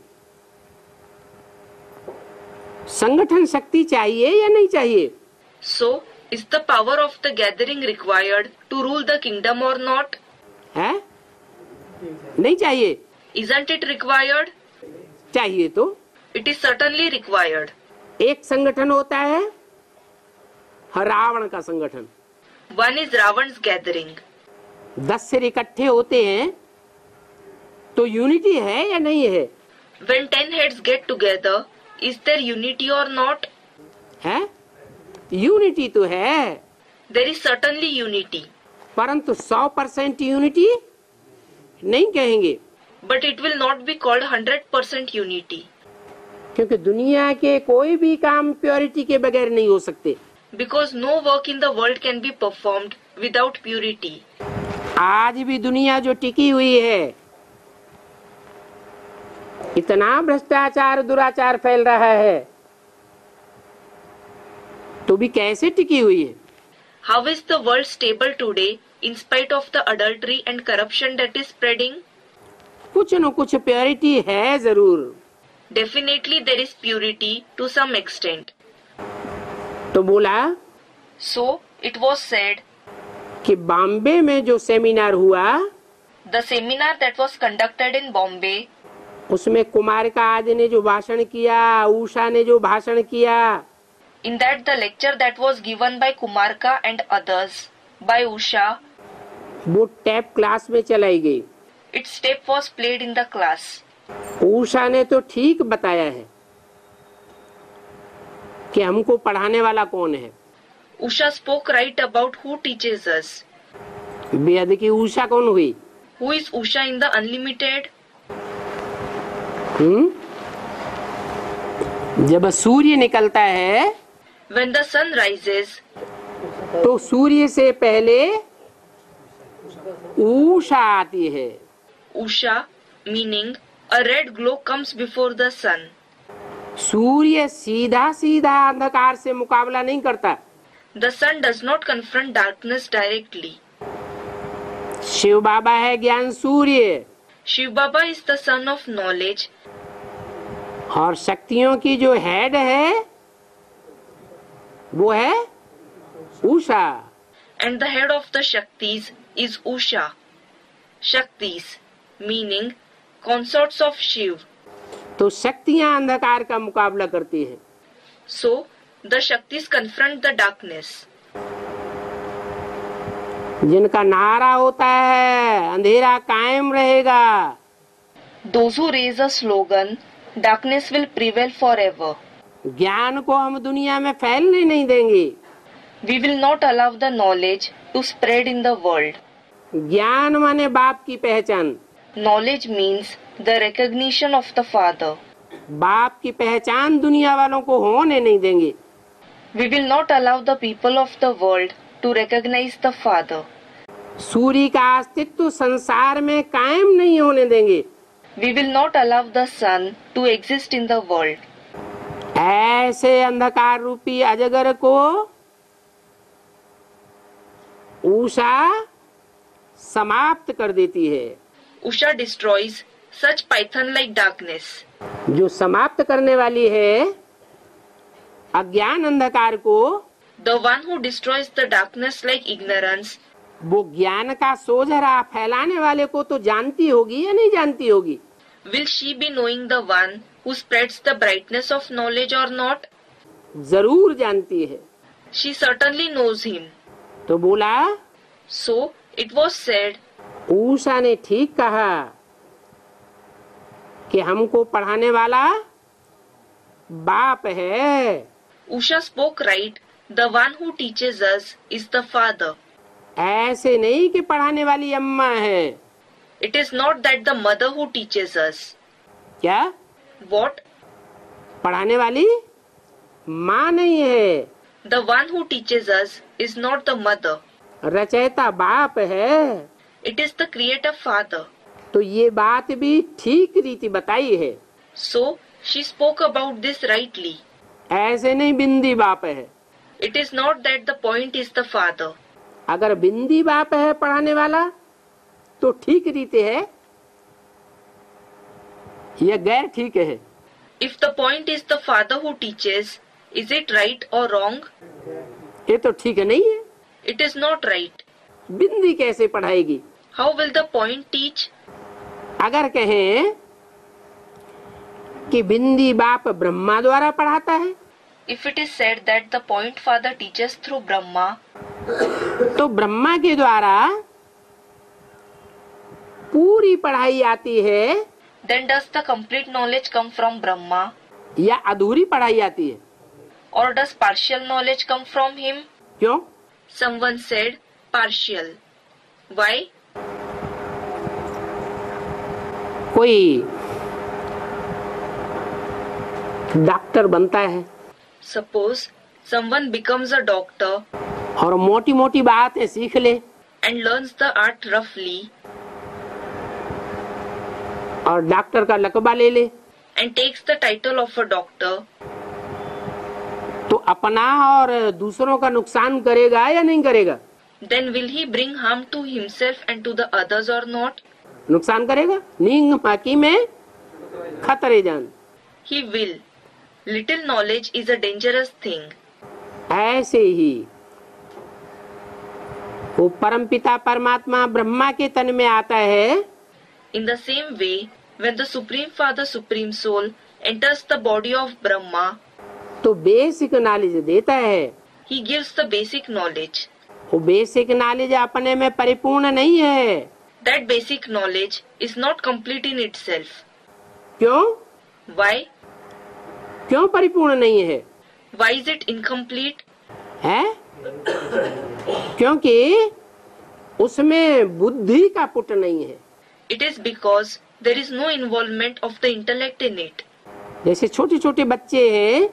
संगठन शक्ति चाहिए या नहीं चाहिए? So, is the power of the gathering required to rule the kingdom or not? है? नहीं चाहिए। Isn't it required? चाहिए तो It is certainly required. एक संगठन होता है रावण का संगठन। One is Ravan's gathering. 10 सिर इकट्ठे होते हैं तो यूनिटी है या नहीं है? When 10 heads get together, is there unity or not? है? यूनिटी तो है, There is certainly unity, परंतु 100% यूनिटी नहीं कहेंगे, but it will not be called 100% unity. क्योंकि दुनिया के कोई भी काम प्योरिटी के बगैर नहीं हो सकते। Because no work in the world can be performed without purity. आज भी दुनिया जो टिकी हुई है, इतना भ्रष्टाचार दुराचार फैल रहा है, तो भी कैसे टिकी हुई है? How is the world stable today in spite of the adultery and corruption that is spreading? कुछ न कुछ प्योरिटी है जरूर। Definitely there is purity to some extent. तो बोला So, it was said, कि बॉम्बे में जो सेमिनार हुआ, the seminar that was conducted in Bombay, उसमें कुमार का आदि ने जो भाषण किया, उषा ने जो भाषण किया, in that the lecture that was given by Kumarka and others, by Usha, वो टैप क्लास में चलाई गई। its tape was played in the class. Usha ने तो ठीक बताया है कि हमको पढ़ाने वाला कौन है। Usha spoke right about who teaches us. बेहद की उषा कौन हुई? Who is Usha in the Unlimited? जब सूर्य निकलता है When the sun rises, तो सूर्य से पहले उषा आती है। Usha, meaning a red glow comes before the sun. सूर्य सीधा सीधा अंधकार से मुकाबला नहीं करता। The sun does not confront darkness directly. Shiv बाबा है ज्ञान सूर्य, Shiv Baba is the son of knowledge, और शक्तियों की जो हेड है वो है Usha. and the head of the Shaktis is Usha. Shaktis, meaning consorts of Shiv. तो शक्तियां अंधकार का मुकाबला करती हैं। So, the Shaktis confront the darkness. जिनका नारा होता है अंधेरा कायम रहेगा, Those who raise a slogan, darkness will prevail forever. ज्ञान को हम दुनिया में फैलने नहीं देंगे। We will not allow the knowledge to spread in the world. ज्ञान माने बाप की पहचान, Knowledge means the recognition of the Father. बाप की पहचान दुनिया वालों को होने नहीं देंगे। We will not allow the people of the world to recognize the Father. सूर्य का अस्तित्व संसार में कायम नहीं होने देंगे। We will not allow the sun to exist in the world. ऐसे अंधकार रूपी अजगर को उषा समाप्त कर देती है। Usha destroys such python-like darkness. जो समाप्त करने वाली है अज्ञान अंधकार को, The one who destroys the darkness like ignorance, वो ज्ञान का सोझरा फैलाने वाले को तो जानती होगी या नहीं जानती होगी? will she be knowing the one who spreads the brightness of knowledge or not? जरूर जानती है। She certainly knows him. तो बोला, So it was said, Usha ने ठीक कहा कि हमको पढ़ाने वाला बाप है। Usha spoke right, the one who teaches us is the father. ऐसे नहीं कि पढ़ाने वाली अम्मा है। It is not that the mother who teaches us. क्या? What? पढ़ाने वाली माँ नहीं है, The one who teaches us is not the mother. रचयिता बाप है। It is the creator father. तो ये बात भी ठीक रीति बताई है। So she spoke about this rightly. ऐसे नहीं बिंदी बाप है। It is not that the point is the father. अगर बिंदी बाप है पढ़ाने वाला तो ठीक रीति है, यह गैर ठीक है। If the point is the father who teaches, is it right or wrong? ये तो ठीक नहीं है। It is not right. बिंदी कैसे पढ़ाएगी? How will the point teach? अगर कहें कि बिंदी बाप ब्रह्मा द्वारा पढ़ाता है, If it is said that the point father teaches through Brahma, तो ब्रह्मा के द्वारा पूरी पढ़ाई आती है then does the complete knowledge come from Brahma, या अधूरी पढ़ाई आती है? or does partial knowledge come from him? क्यों? Someone said partial. Why? कोई डॉक्टर बनता है Suppose someone becomes a doctor और मोटी मोटी बातें सीख ले and learns the art roughly और डॉक्टर का लकबा ले ले, and takes the title of a doctor, तो अपना और दूसरों का नुकसान करेगा या नहीं करेगा? then will he bring harm to himself and to the others or not? नुकसान करेगा। नींग माकी में खतरे जान। He will. Little knowledge is a dangerous thing. ऐसे ही वो परमपिता परमात्मा ब्रह्मा के तन में आता है, In the same way, when the Supreme Father, Supreme Soul, enters the body of Brahma, तो बेसिक नॉलेज देता है। he gives the basic knowledge. वो बेसिक नॉलेज अपने में परिपूर्ण नहीं है। That basic knowledge is not complete in itself. क्यों? Why? क्यों परिपूर्ण नहीं है? Why is it incomplete? है? क्योंकि उसमें बुद्धि का पुट नहीं है। It is because there is no involvement of the intellect in it. जैसे छोटे छोटे बच्चे हैं,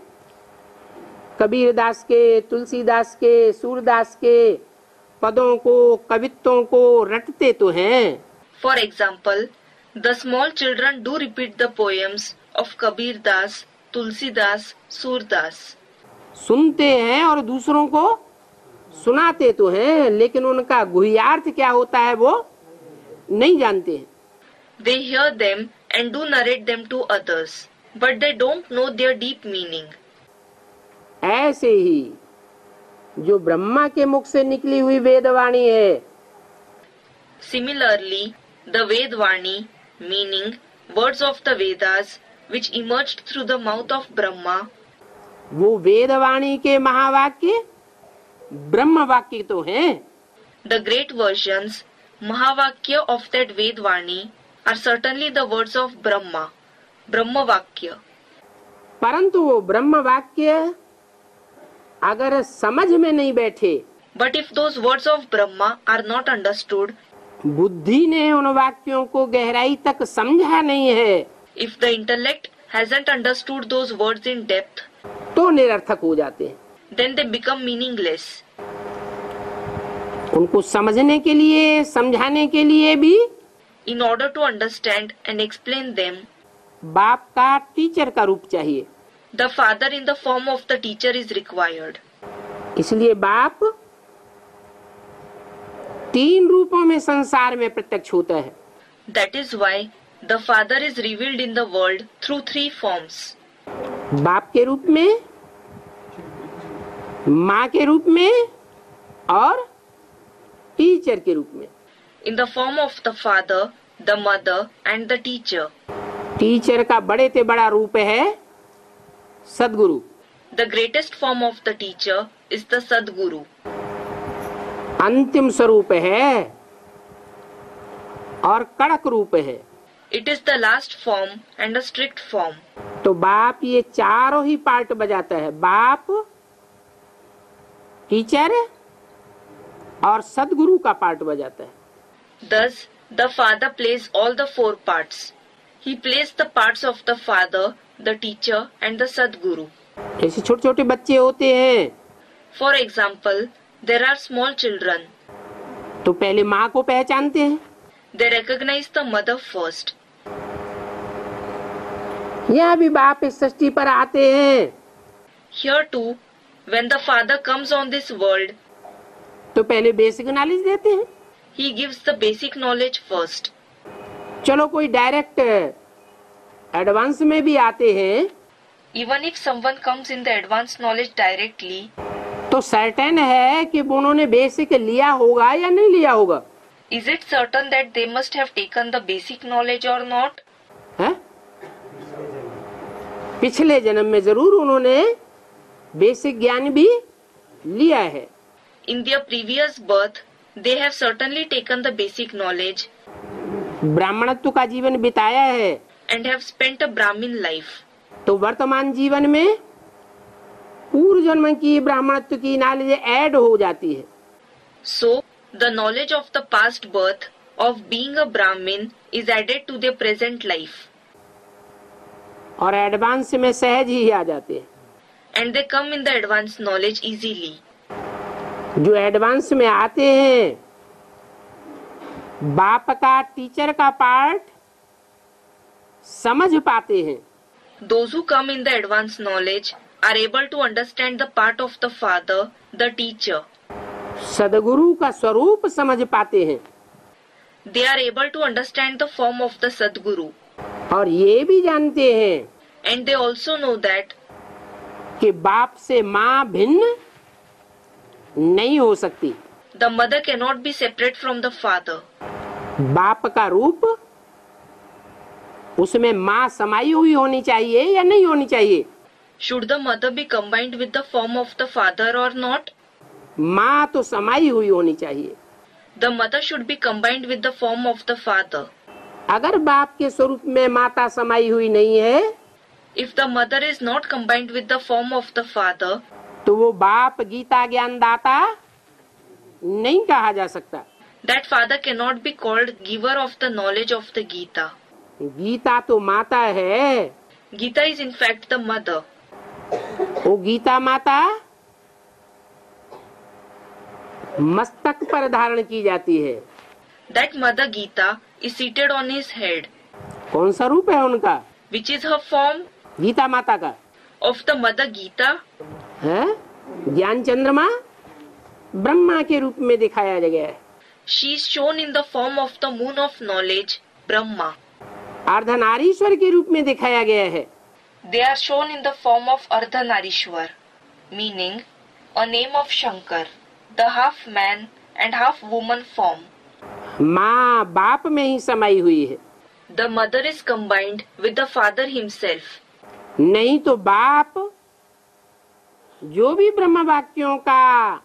कबीर दास के, तुलसीदास के, सूरदास के पदों को, कवित्वों को रटते तो हैं। For example, the small children do repeat the poems of Kabir Das, Tulsidas, Surdas. सुनते हैं और दूसरों को सुनाते तो हैं, लेकिन उनका गुह्यार्थ क्या होता है वो नहीं जानते हैं। They hear them and do narrate them to others, but they don't know their deep meaning. ऐसे ही जो ब्रह्मा के मुख से निकली हुई वेदवाणी है, Similarly, the Vedvani, meaning words of the Vedas, which emerged through the mouth of Brahma, वो वेदवाणी के महावाक्य ब्रह्म वाक्य तो हैं। the great versions, Mahavakya of that Vedvani, are certainly the words of Brahma, Brahma Vakya. परंतु वो ब्रह्म वाक्य अगर समझ में नहीं बैठे, But if those words of Brahma are not understood, बुद्धि ने उन वाक्यों को गहराई तक समझा नहीं है, if the intellect hasn't understood those words in depth, तो निरर्थक हो जाते हैं। then they become meaningless. उनको समझने के लिए, समझाने के लिए भी In order to understand and explain them, बाप का टीचर का रूप चाहिए। the father in the form of the teacher is required. इसलिए बाप तीन रूपों में संसार में प्रत्यक्ष होता है। That is why the Father is revealed in the world through three forms. बाप के रूप में, माँ के रूप में और टीचर के रूप में। In the form of the Father, the Mother and the Teacher. Teacher का बड़े से बड़ा रूप है सदगुरु। The greatest form of the Teacher is the Sadguru. अंतिम स्वरूप है और कड़क रूप है। It is the last form and a strict form. तो बाप ये चारों ही पार्ट बजाता है, बाप, टीचर और सदगुरु का पार्ट बजाता है। Thus, the Father plays all the four parts. He plays the parts of the Father, the Teacher and the Sadguru. ऐसे छोटे छोटे बच्चे होते हैं For example, there are small children. तो पहले माँ को पहचानते हैं। They recognize the mother first. यहाँ भी बाप इस सृष्टि पर आते हैं Here too, when the Father comes on this world, तो पहले बेसिक नॉलेज देते हैं। He gives the basic knowledge first. चलो कोई डायरेक्ट एडवांस में भी आते हैं Even if someone comes in the advanced knowledge directly, तो सर्टेन है कि उन्होंने बेसिक लिया होगा या नहीं लिया होगा। is it certain that they must have taken the basic knowledge or not? है? पिछले जन्म में जरूर उन्होंने बेसिक ज्ञान भी लिया है। In their previous birth, they have certainly taken the basic knowledge ब्राह्मणत्व का जीवन बिताया है, and have spent a Brahmin life. तो वर्तमान जीवन में पूर्व जन्म की ब्राह्मणत्व की नॉलेज ऐड हो जाती है। So, the knowledge of the past birth of being a Brahmin is added to their present life. और एडवांस में सहज ही आ जाते हैं। And they come in the advanced knowledge easily. जो एडवांस में आते हैं बाप का, टीचर का पार्ट समझ पाते हैं। Those who come in the advanced knowledge are able to understand the part of the Father, the Teacher. सदगुरु का स्वरूप समझ पाते हैं They are able to understand the form of the Sadguru. और ये भी जानते हैं And they also know that कि बाप से माँ भिन्न नहीं हो सकती। the mother cannot be separate from the father. बाप का रूप उसमें माँ समाई हुई होनी चाहिए या नहीं होनी चाहिए। Should the mother be combined with the form of the father or not? माँ तो समाई हुई होनी चाहिए। The mother should be combined with the form of the father. अगर बाप के स्वरूप में माता समाई हुई नहीं है If the mother is not combined with the form of the father, तो वो बाप गीता ज्ञान दाता नहीं कहा जा सकता। that father cannot be called giver of the knowledge of the Gita. Gita तो माता है, Gita is in fact the mother. वो गीता माता मस्तक पर धारण की जाती है। That mother Gita is seated on his head. कौन सा रूप है उनका? Which is her form? Gita माता का Of the mother Gita? है ज्ञान चंद्रमा ब्रह्मा के रूप में दिखाया गया है। She is shown in the form of the moon of knowledge, Brahma. Ardhanarishvara के रूप में दिखाया गया है। They are shown in the form of Ardhanarishwar, meaning a name of Shankar, the half man and half woman form. माँ बाप में ही समाई हुई है। The mother is combined with the father himself. नहीं तो बाप जो भी ब्रह्म वाक्यों का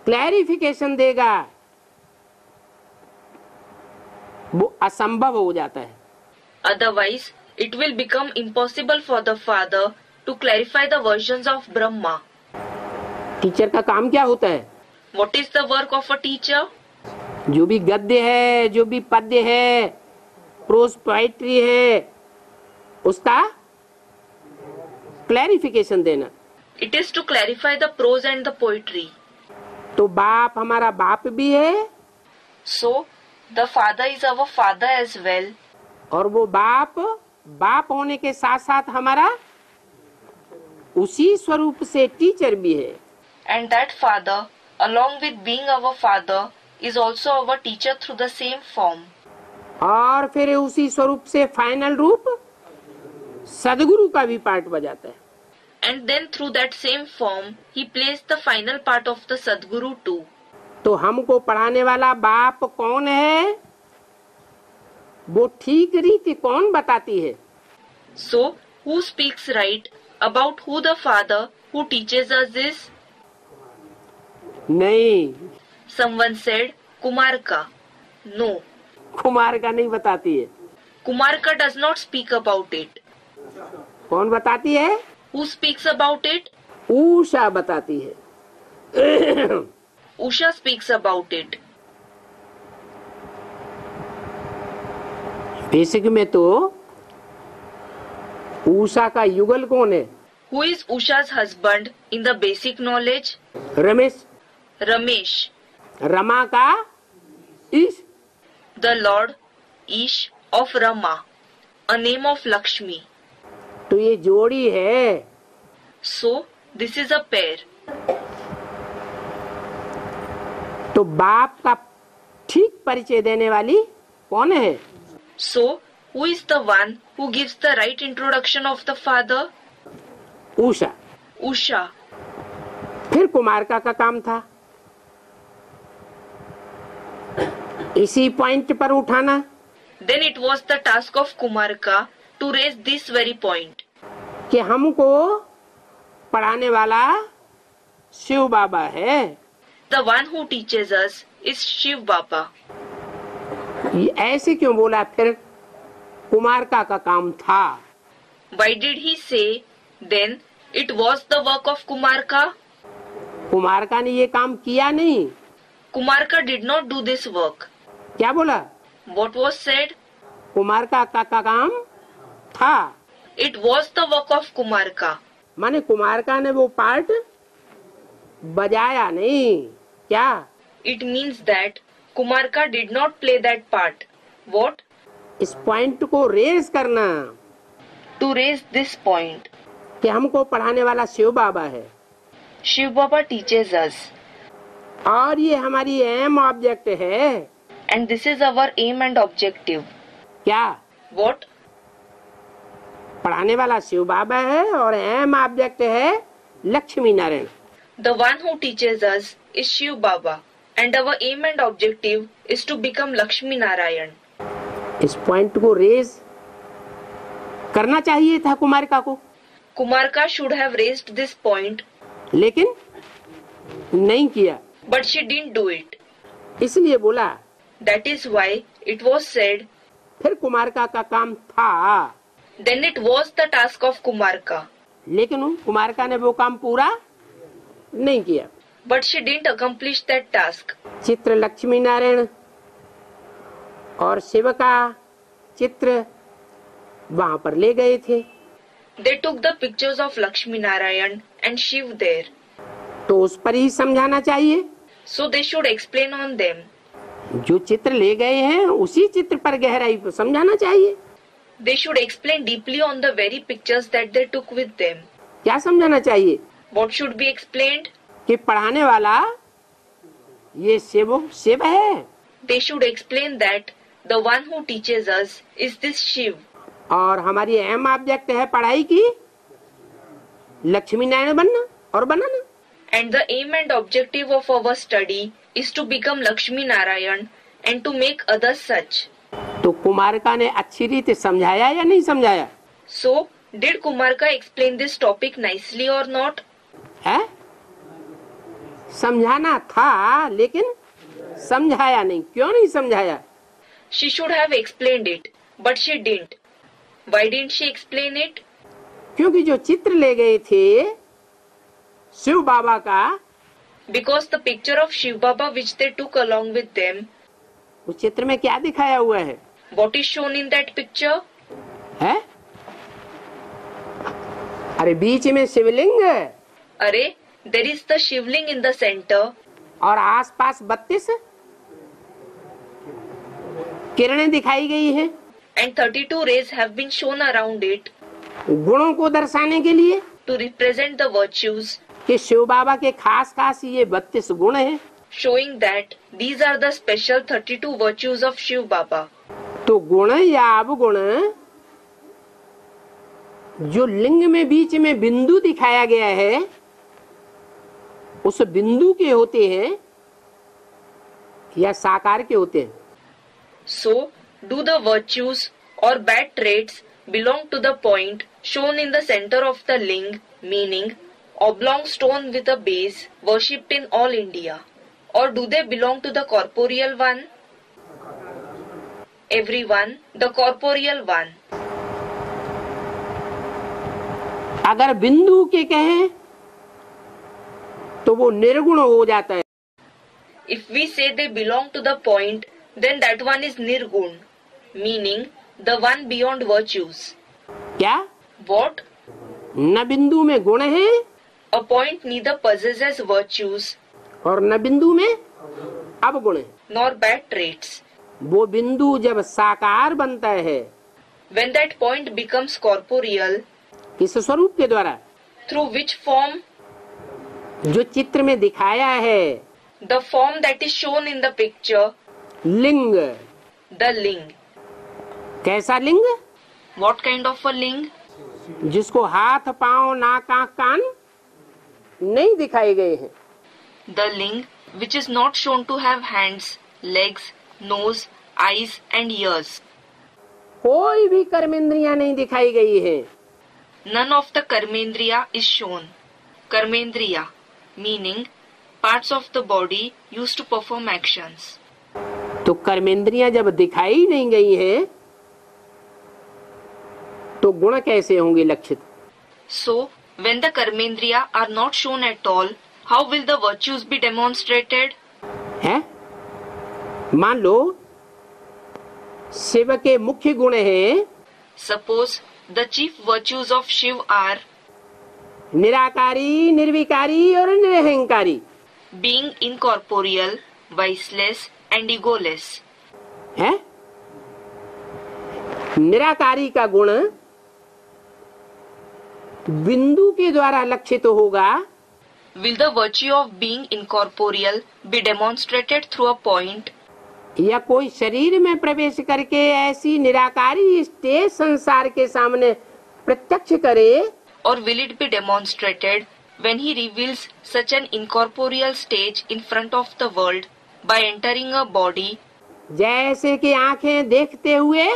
क्लैरिफिकेशन देगा वो असंभव हो जाता है। Otherwise, it will become impossible for the father to clarify the versions of Brahma. Teacher का काम क्या होता है? What is the work of a teacher? जो भी गद्य है, जो भी पद्य है, प्रोज पोएट्री है, उसका क्लैरिफिकेशन देना। It is to clarify the prose and the poetry. तो बाप हमारा बाप भी है So, the father is our father as well. और वो बाप बाप होने के साथ साथ हमारा उसी स्वरूप से टीचर भी है। And that father, along with being our father, is also our teacher through the same form. और फिर उसी स्वरूप से फाइनल रूप सदगुरु का भी पार्ट बजाता है. And then through that same form, he plays the final part of the Sadguru too. तो हमको पढ़ाने वाला बाप कौन है, वो ठीक रीति कौन बताती है? So, who speaks right about who the father who teaches us is? नहीं, Someone said, Kumarka. No, Kumar का नहीं बताती है. Kumarka does not speak about it. कौन बताती है? Who speaks about it? Usha बताती है. Usha speaks about it. Basic में तो उषा का युगल कौन है? Who is Usha's husband in the basic knowledge? Ramesh. Ramesh. Rama का ईश. The Lord Ish of Rama, a name of Lakshmi. तो ये जोड़ी है. So, this is a pair. तो बाप का ठीक परिचय देने वाली कौन है? So, who is the one who gives the right introduction of the father? Usha. Usha. फिर कुमारका का काम था इसी पॉइंट पर उठाना. Then it was the task of Kumarka to raise this very point. कि हमको पढ़ाने वाला शिव बाबा है. The one who teaches us is Shiv Baba. ये ऐसे क्यों बोला? फिर कुमारका का काम था. Why did he say then it was the work of Kumarka? कुमारका ने ये काम किया नहीं. Kumarka did not do this work. क्या बोला? What was said? कुमारका का काम था. It was the work of Kumarka. माने कुमारका ने वो पार्ट बजाया नहीं. क्या? It means that Kumarka did not play that part. What? इस पॉइंट को रेज करना To raise this point. कि हमको पढ़ाने वाला शिव बाबा है Shiv Baba teaches us. और ये हमारी एम ऑब्जेक्ट है. And this is our aim and objective. क्या? What? पढ़ाने वाला शिव बाबा है और एम ऑब्जेक्ट है Lakshmi Narayan. The one who teaches us is Shiv Baba. And our aim and objective is to become Lakshmi Narayan. इस पॉइंट को raise करना चाहिए था कुमारिका को. Kumarka should have raised this point. लेकिन नहीं किया. But she didn't do it. इसलिए बोला. That is why it was said. फिर कुमारिका का काम था. Then it was the task of Kumarka. लेकिन कुमारिका ने वो काम पूरा नहीं किया. But she didn't accomplish that task. चित्र लक्ष्मी नारायण और शिव का चित्र वहां पर ले गए थे. They took the pictures of Lakshmi Narayan and Shiv there. तो उस पर ही समझाना चाहिए. So they should explain on them. जो चित्र ले गए हैं उसी चित्र पर गहराई पर समझाना चाहिए. They should explain deeply on the very pictures that they took with them. क्या समझाना चाहिए? What should be explained? कि पढ़ाने वाला ये शिव है. They should explain that the one who teaches us is this Shiv. और हमारी एम ऑब्जेक्ट है पढ़ाई की लक्ष्मी नारायण बनना और बनाना. And the aim and objective of our study is to become Lakshmi Narayan and to make others such. तो कुमारिका ने अच्छी रीति समझाया या नहीं समझाया? So, did Kumarka explain this topic nicely or not? है? समझाना था लेकिन समझाया नहीं. क्यों नहीं समझाया? She should have explained it, but she didn't. Why didn't she explain it? क्योंकि जो चित्र ले गए थे शिव बाबा का, Because the picture of Shiv Baba which they took along with them, उस चित्र में क्या दिखाया हुआ है? what is shown in that picture? है? अरे बीच में शिवलिंग है Arey, there is the Shivling in the center और आसपास 32 किरणें दिखाई गई हैं and 32 rays have been shown around it गुणों को दर्शाने के लिए. to represent the virtues. कि शिव बाबा के खास खास ये 32 गुण हैं। showing that these are the special 32 virtues of Shiv Baba. तो गुण या अवगुण जो लिंग में बीच में बिंदु दिखाया गया है उस बिंदु के होते हैं या साकार के होते हैं? So, do the virtues or bad traits belong to the point shown in the center of the ling, meaning oblong stone with a base worshipped in all India, or do they belong to the corporeal one? Everyone, the corporeal one. अगर बिंदु के कहें तो वो निर्गुण हो जाता है। If we say they belong to the point, then that one is nirgun, meaning the one beyond virtues. क्या? What? न बिंदु में गुण है A point neither possesses virtues और न बिंदु में अवगुण है। nor bad traits. वो बिंदु जब साकार बनता है When that point becomes corporeal, किस स्वरूप के द्वारा? through which form? जो चित्र में दिखाया है, The form that is shown in the picture, लिंग। the ling. कैसा लिंग? What kind of a ling? जिसको हाथ पांव नाक आंख कान नहीं दिखाए गए हैं। The ling which is not shown to have hands, legs, nose, eyes and ears. कोई भी कर्मेंद्रियां नहीं दिखाई गई है। None of the karmendriya is shown. Karmendriya, meaning parts of the body used to perform actions. तो कर्मेंद्रियां जब दिखाई नहीं गई है तो गुण कैसे होंगे लक्षित? So, when the karmendriya are not shown at all, how will the virtues be demonstrated? है? मान लो शिव के मुख्य गुण हैं Suppose the chief virtues of Shiv are निराकारी, निर्विकारी और निरहंकारी। being incorporeal, viceless and egoless. है? निराकारी का गुण बिंदु के द्वारा लक्षित होगा। Will the virtue of being incorporeal be demonstrated through a point? या कोई शरीर में प्रवेश करके ऐसी निराकारी स्टेज संसार के सामने प्रत्यक्ष करे? Or will it be demonstrated when he reveals such an incorporeal stage in front of the world by entering a body? जैसे कि आंखें देखते हुए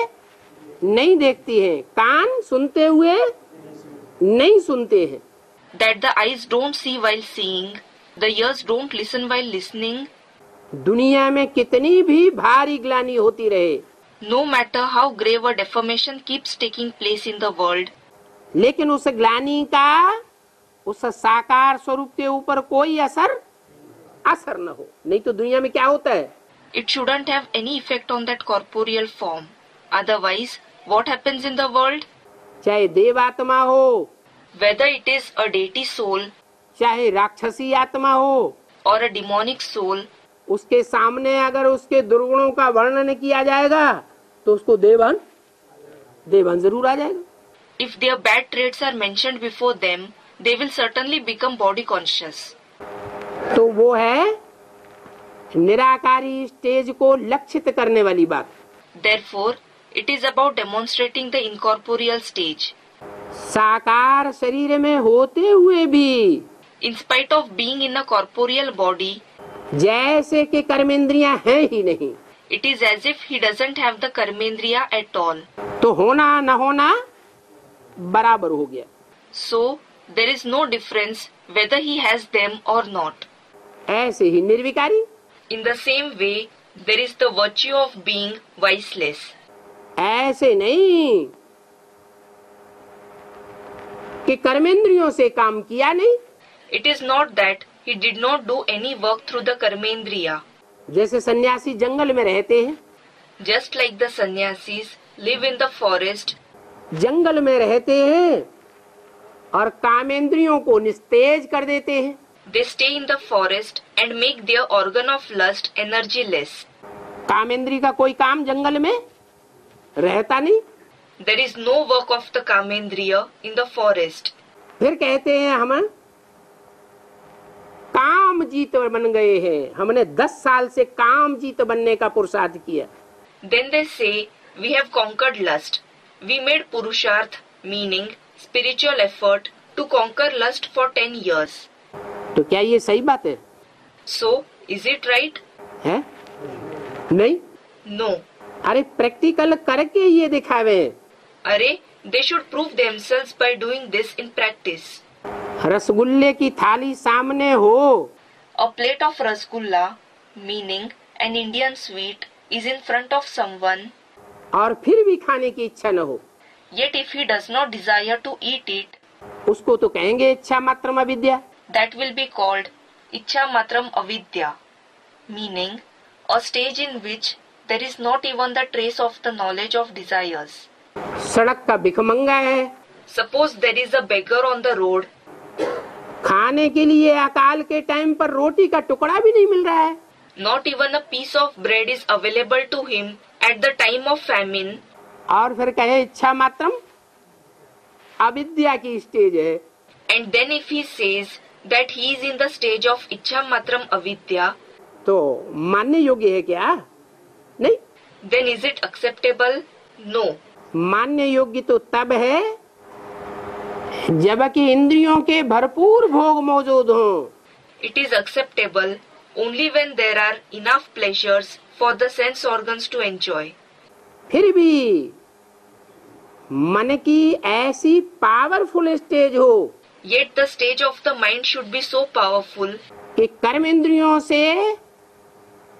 नहीं देखती हैं, कान सुनते हुए नहीं सुनते हैं। That the eyes don't see while seeing, the ears don't listen while listening. दुनिया में कितनी भी भारी ग्लानि होती रहे, No matter how grave a deformation keeps taking place in the world, लेकिन उस ग्लानि का उस साकार स्वरूप के ऊपर कोई असर न हो। नहीं तो दुनिया में क्या होता है? it shouldn't have any effect on that corporeal form. Otherwise, what happens in the world? चाहे देवात्मा हो, Whether it is a deity soul चाहे राक्षसी आत्मा हो, or a demonic soul, उसके सामने अगर उसके दुर्गुणों का वर्णन किया जाएगा तो उसको देवान जरूर आ जाएगा। if their bad traits are mentioned before them, they will certainly become body conscious. तो वो है निराकारी स्टेज को लक्षित करने वाली बात। Therefore, it is about demonstrating the incorporeal stage. साकार शरीर में होते हुए भी In spite of being in a corporeal body, जैसे कि कर्मेंद्रियां हैं ही नहीं, it is as if he doesn't have the karmendriya at all. तो होना न होना बराबर हो गया। So, there is no difference whether he has them or not. ऐसे ही निर्विकारी, In the same way, there is the virtue of being viceless. ऐसे नहीं कि कर्मेंद्रियों से काम किया नहीं। It is not that he did not do any work through the karmendriya. जैसे सन्यासी जंगल में रहते हैं, Just like the sannyasis live in the forest, जंगल में रहते हैं और कामेंद्रियों को निस्तेज कर देते हैं। they stay in the forest and make their organ of lust energyless. कामेंद्री का कोई काम जंगल में रहता नहीं। There is no work of the kamendriya in the forest. फिर कहते हैं हम काम जीत बन गए हैं, हमने 10 साल से काम जीत बनने का पुरुषार्थ किया। Then they say, we have conquered lust. We made purusharth, meaning spiritual effort, to conquer lust for 10 years. तो क्या ये सही बात है? So, is it right? है? नहीं। No. अरे प्रैक्टिकल करके ये दिखावे। अरे, they should prove themselves by doing this in practice. रसगुल्ले की थाली सामने हो, A plate of rasgulla, meaning an Indian sweet, is in front of someone, और फिर भी खाने की इच्छा न हो, yet if he does not desire to eat it, उसको तो कहेंगे इच्छा मात्रम अविद्या। that will be called Ichha Matram Avidya, meaning a stage in which there is not even the trace of the knowledge of desires. सड़क का भिखमंगा है, Suppose there is a beggar on the road, खाने के लिए अकाल के time पर रोटी का टुकड़ा भी नहीं मिल रहा है, not even a piece of bread is available to him at the time of famine, और फिर कहे इच्छा मात्रम अविद्या की स्टेज है। and then if he says that he is in the stage of Ichha Matram Avidya, तो मानने योग्य है क्या? नहीं। then is it acceptable? No. मानने योग्य तो तब है जबकि इंद्रियों के भरपूर भोग मौजूद हों। It is acceptable only when there are enough pleasures for the sense organs to enjoy. फिर भी मन की ऐसी पावरफुल स्टेज हो Yet the stage of the mind should be so powerful कि कर्म इंद्रियों से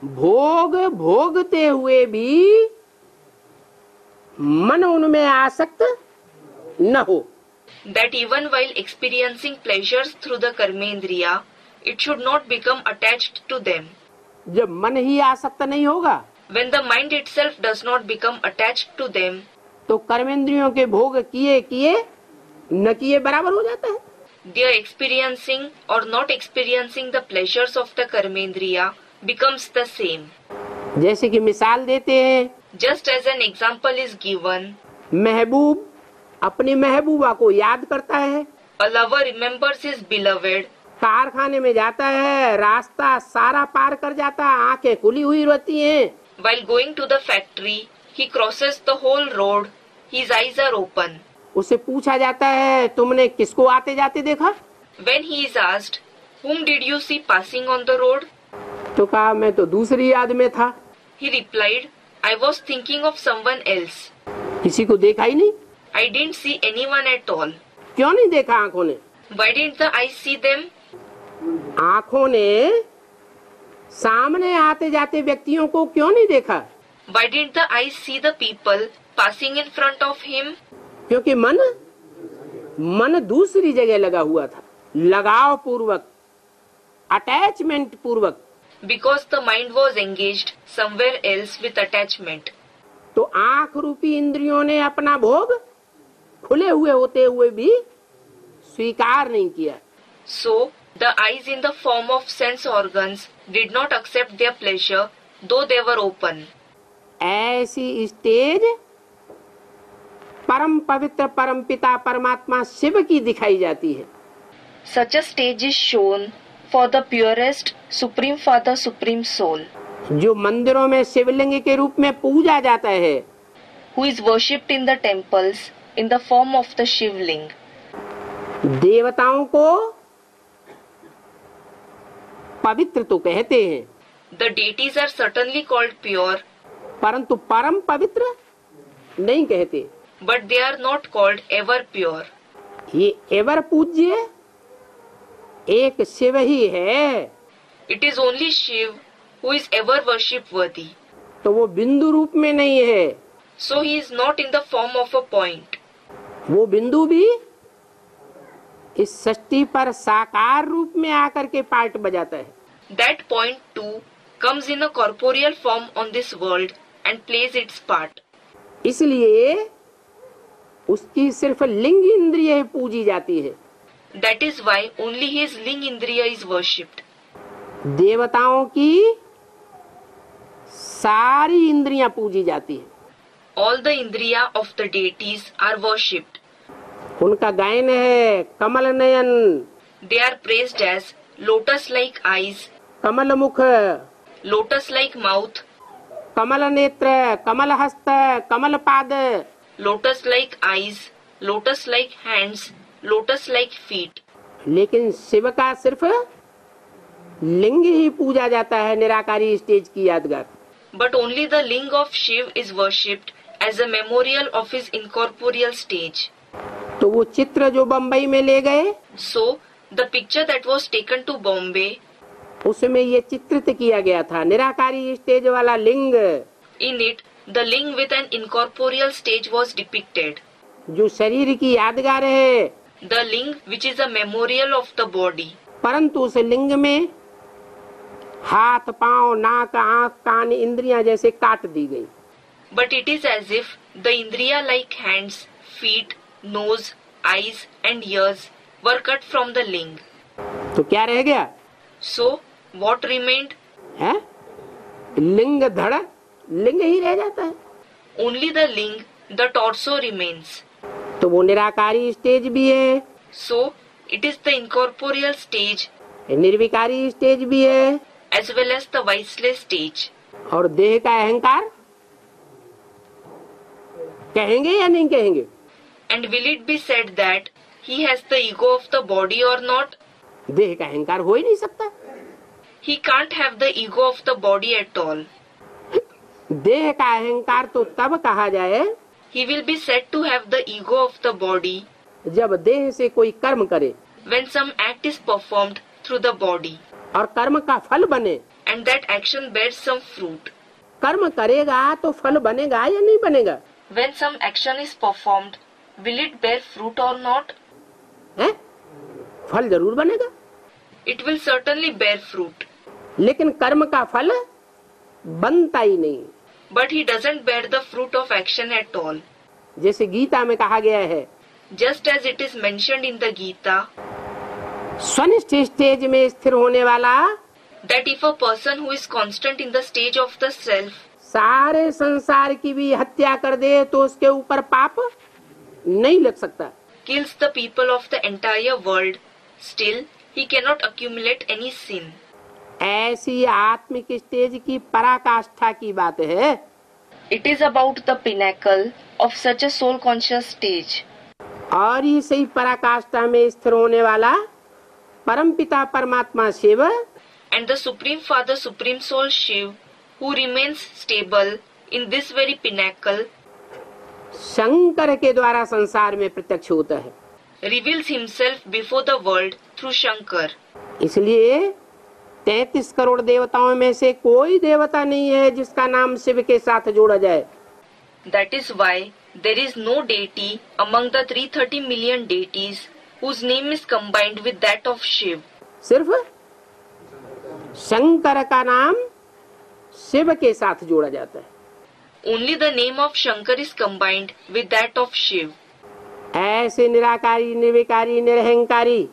भोग भोगते हुए भी मन उनमें आसक्त न हो। that even while experiencing pleasures through the karmendriya, it should not become attached to them. जब मन ही आसक्त नहीं होगा When the mind itself does not become attached to them, तो कर्मेंद्रियों के भोग किए किए न किए बराबर हो जाता है। their experiencing or not experiencing the pleasures of the karmendriya becomes the same. जैसे कि मिसाल देते हैं, Just as an example is given, महबूब अपनी महबूबा को याद करता है, a lover remembers his beloved, कारखाने में जाता है, रास्ता सारा पार कर जाता है, आंखें खुली हुई रहती हैं, while going to the factory, he crosses the whole road, his eyes are open. उससे पूछा जाता है तुमने किसको आते जाते देखा? When he is asked, whom did you see passing on the road? तो कहा मैं तो दूसरी याद में था, He replied, I was thinking of someone else. किसी को देखा ही नहीं। I didn't see anyone at all. क्यों नहीं देखा आंखों ने? Why didn't the eyes see them? आंखों ने सामने आते जाते व्यक्तियों को क्यों नहीं देखा? Why didn't the eyes see the people passing in front of him? क्योंकि मन दूसरी जगह लगा हुआ था, लगाव पूर्वक, अटैचमेंट पूर्वक। Because the mind was engaged somewhere else with attachment. तो आंख रूपी इंद्रियों ने अपना भोग खुले हुए होते हुए भी स्वीकार नहीं किया। So, the eyes in the form of sense organs did not accept their pleasure, though they were open. ऐसी स्टेज परम पवित्र परम पिता परमात्मा शिव की दिखाई जाती है। Such a stage is shown for the purest, Supreme Father, Supreme Soul, जो मंदिरों में शिवलिंग के रूप में पूजा जाता है, who is worshipped in the temples in the form of the Shivling. देवताओं को पवित्र तो कहते हैं, The deities are certainly called pure, परंतु परम पवित्र नहीं कहते। but they are not called ever pure. ये एवर पूज्य एक शिव ही है, It is only Shiv who is ever worship worthy. तो वो बिंदु रूप में नहीं है, So he is not in the form of a point. वो बिंदु भी इस सृष्टि पर साकार रूप में आकर के पार्ट बजाता है। That point too comes in a corporeal form on this world and plays its part. इसलिए उसकी सिर्फ लिंग इंद्रिय पूजी जाती है। That is why only his ling indriya is worshipped. देवताओं की सारी इंद्रियां पूजी जाती है। All the indriya of the deities are worshipped. उनका गायन है Kamal Nayan, They are praised as lotus-like eyes, कमल मुख, lotus-like mouth, कमल नेत्र, कमल हस्त, कमल पाद, lotus-like eyes, lotus-like hands, lotus-like feet. लेकिन शिव का सिर्फ लिंग ही पूजा जाता है निराकारी स्टेज की यादगार। But only the ling of Shiv is worshipped as a memorial of his incorporeal stage. तो वो चित्र जो बम्बई में ले गए, So, the picture that was taken to Bombay, उसमें ये चित्रित किया गया था निराकारी स्टेज वाला लिंग, in it, the ling with an incorporeal stage was depicted. जो शरीर की यादगार है, The ling which is a memorial of the body. परंतु उस लिंग में हाथ, पांव, नाक, आंख, कान, इंद्रियां जैसे काट दी गई। But it is as if the Indriya-like hands, feet, nose, eyes and ears were cut from the ling. तो क्या रह गया So, what remained? है? लिंग धड़ लिंग ही रह जाता है। Only the ling, the torso remains. तो वो निराकारी स्टेज भी है, So, it is the incorporeal stage निर्विकारी स्टेज भी है, as well as the viceless stage. और देह का अहंकार कहेंगे या नहीं कहेंगे? And will it be said that he has the ego of the body or not? देह का अहंकार हो ही नहीं सकता। He can't have the ego of the body at all. देह का अहंकार तो तब कहा जाए He will be said to have the ego of the body जब देह से कोई कर्म करे when some act is performed through the body और कर्म का फल बने। and that action bears some fruit. कर्म करेगा तो फल बनेगा या नहीं बनेगा? When some action is performed, will it bear fruit or not? है? फल जरूर बनेगा, It will certainly bear fruit, लेकिन कर्म का फल बनता ही नहीं। but he doesn't bear the fruit of action at all. जैसे गीता में कहा गया है, Just as it is mentioned in the Gita, स्वनिष्ठ स्टेज में स्थिर होने वाला that if a person who is constant in the stage of the self सारे संसार की भी हत्या कर दे तो उसके ऊपर पाप नहीं लग सकता। kills the people of the entire world, still he cannot accumulate any sin. ऐसी आत्मिक स्टेज की पराकाष्ठा की बात है। It is about the pinnacle of such a soul conscious stage. और इसी पराकाष्ठा में स्थिर होने वाला परमपिता परमात्मा Shiv And the Supreme Father, Supreme Soul Shiv, who remains stable in this very pinnacle, Shankar के द्वारा संसार में प्रत्यक्ष होता है। reveals himself before the world through Shankar. इसलिए 33 करोड़ देवताओं में से कोई देवता नहीं है जिसका नाम शिव के साथ जोड़ा जाए। That is why there is no deity among the 330 million deities whose name is combined with that of Shiv. सिर्फ शंकर का नाम शिव के साथ जोड़ा जाता है। Only the name of Shankar is combined with that of Shiv. ऐसे निराकारी, निर्विकारी, निरहंकारी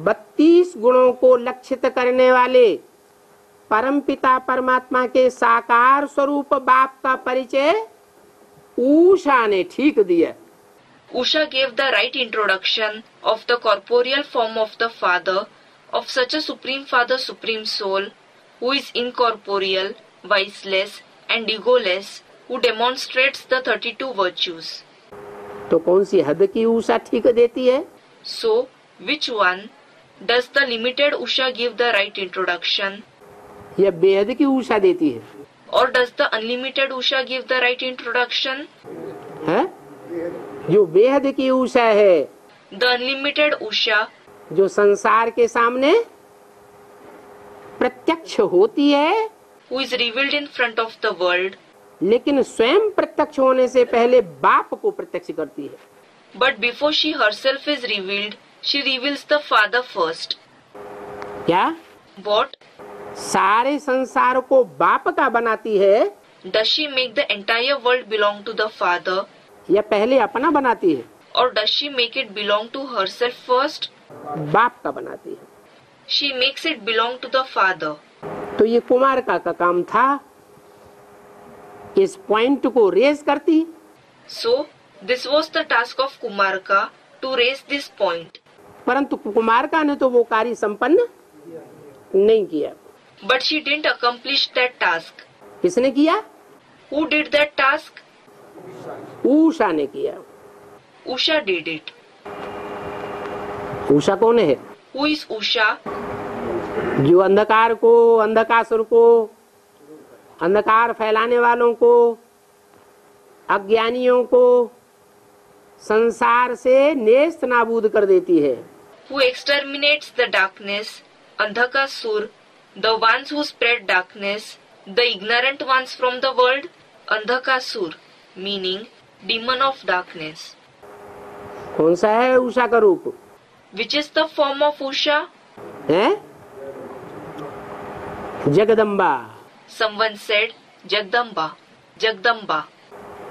32 गुणों को लक्षित करने वाले परमपिता परमात्मा के साकार स्वरूप बाप का परिचय उषा ने ठीक दिया। Usha gave the right introduction of the corporeal form of the Father, of such a Supreme Father, Supreme Soul, who is incorporeal, viceless and egoless, who demonstrates the 32 virtues. तो कौन सी हद की उषा ठीक देती है? So, which one does the limited Usha give the right introduction, या बेहद की उषा देती है? or does the unlimited Usha give the right introduction? है? जो बेहद की उषा है, The unlimited Usha, जो संसार के सामने प्रत्यक्ष होती है, who is revealed in front of the world, लेकिन स्वयं प्रत्यक्ष होने से पहले बाप को प्रत्यक्ष करती है। but before she herself is revealed, she reveals the Father first. क्या? What? सारे संसार को बाप का बनाती है Does she make the entire world belong to the Father, या पहले अपना बनाती है? or does she make it belong to herself first? बाप का बनाती है। She makes it belong to the Father. तो ये कुमार का काम था, इस पॉइंट को रेज करती, So, this was the task of Kumarka to raise this point. परंतु कुमारका ने तो वो कार्य संपन्न नहीं किया। But she didn't accomplish that task. किसने किया? Who did that task? Usha ने किया। Usha did it. उषा कौन है? Who is Usha? जो अंधकार को, अंधकासुर को, अंधकार फैलाने वालों को, अज्ञानियों को संसार से नेस्त नाबूद कर देती है। Who exterminates the darkness, Andhakasur, the ones who spread darkness, the ignorant ones from the world, Andhakasur, meaning demon of darkness. कौन सा है उषा का रूप? Which is the form of Usha? है Jagdamba. Someone said Jagdamba. Jagdamba.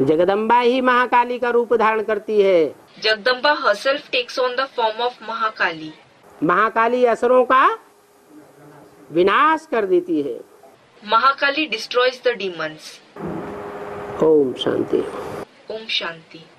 Jagdamba ही महाकाली का रूप धारण करती है। Jagdamba herself takes on the form of Mahakali. Mahakali असुरों का विनाश कर देती है। Mahakali destroys the demons. Om Shanti. Om Shanti.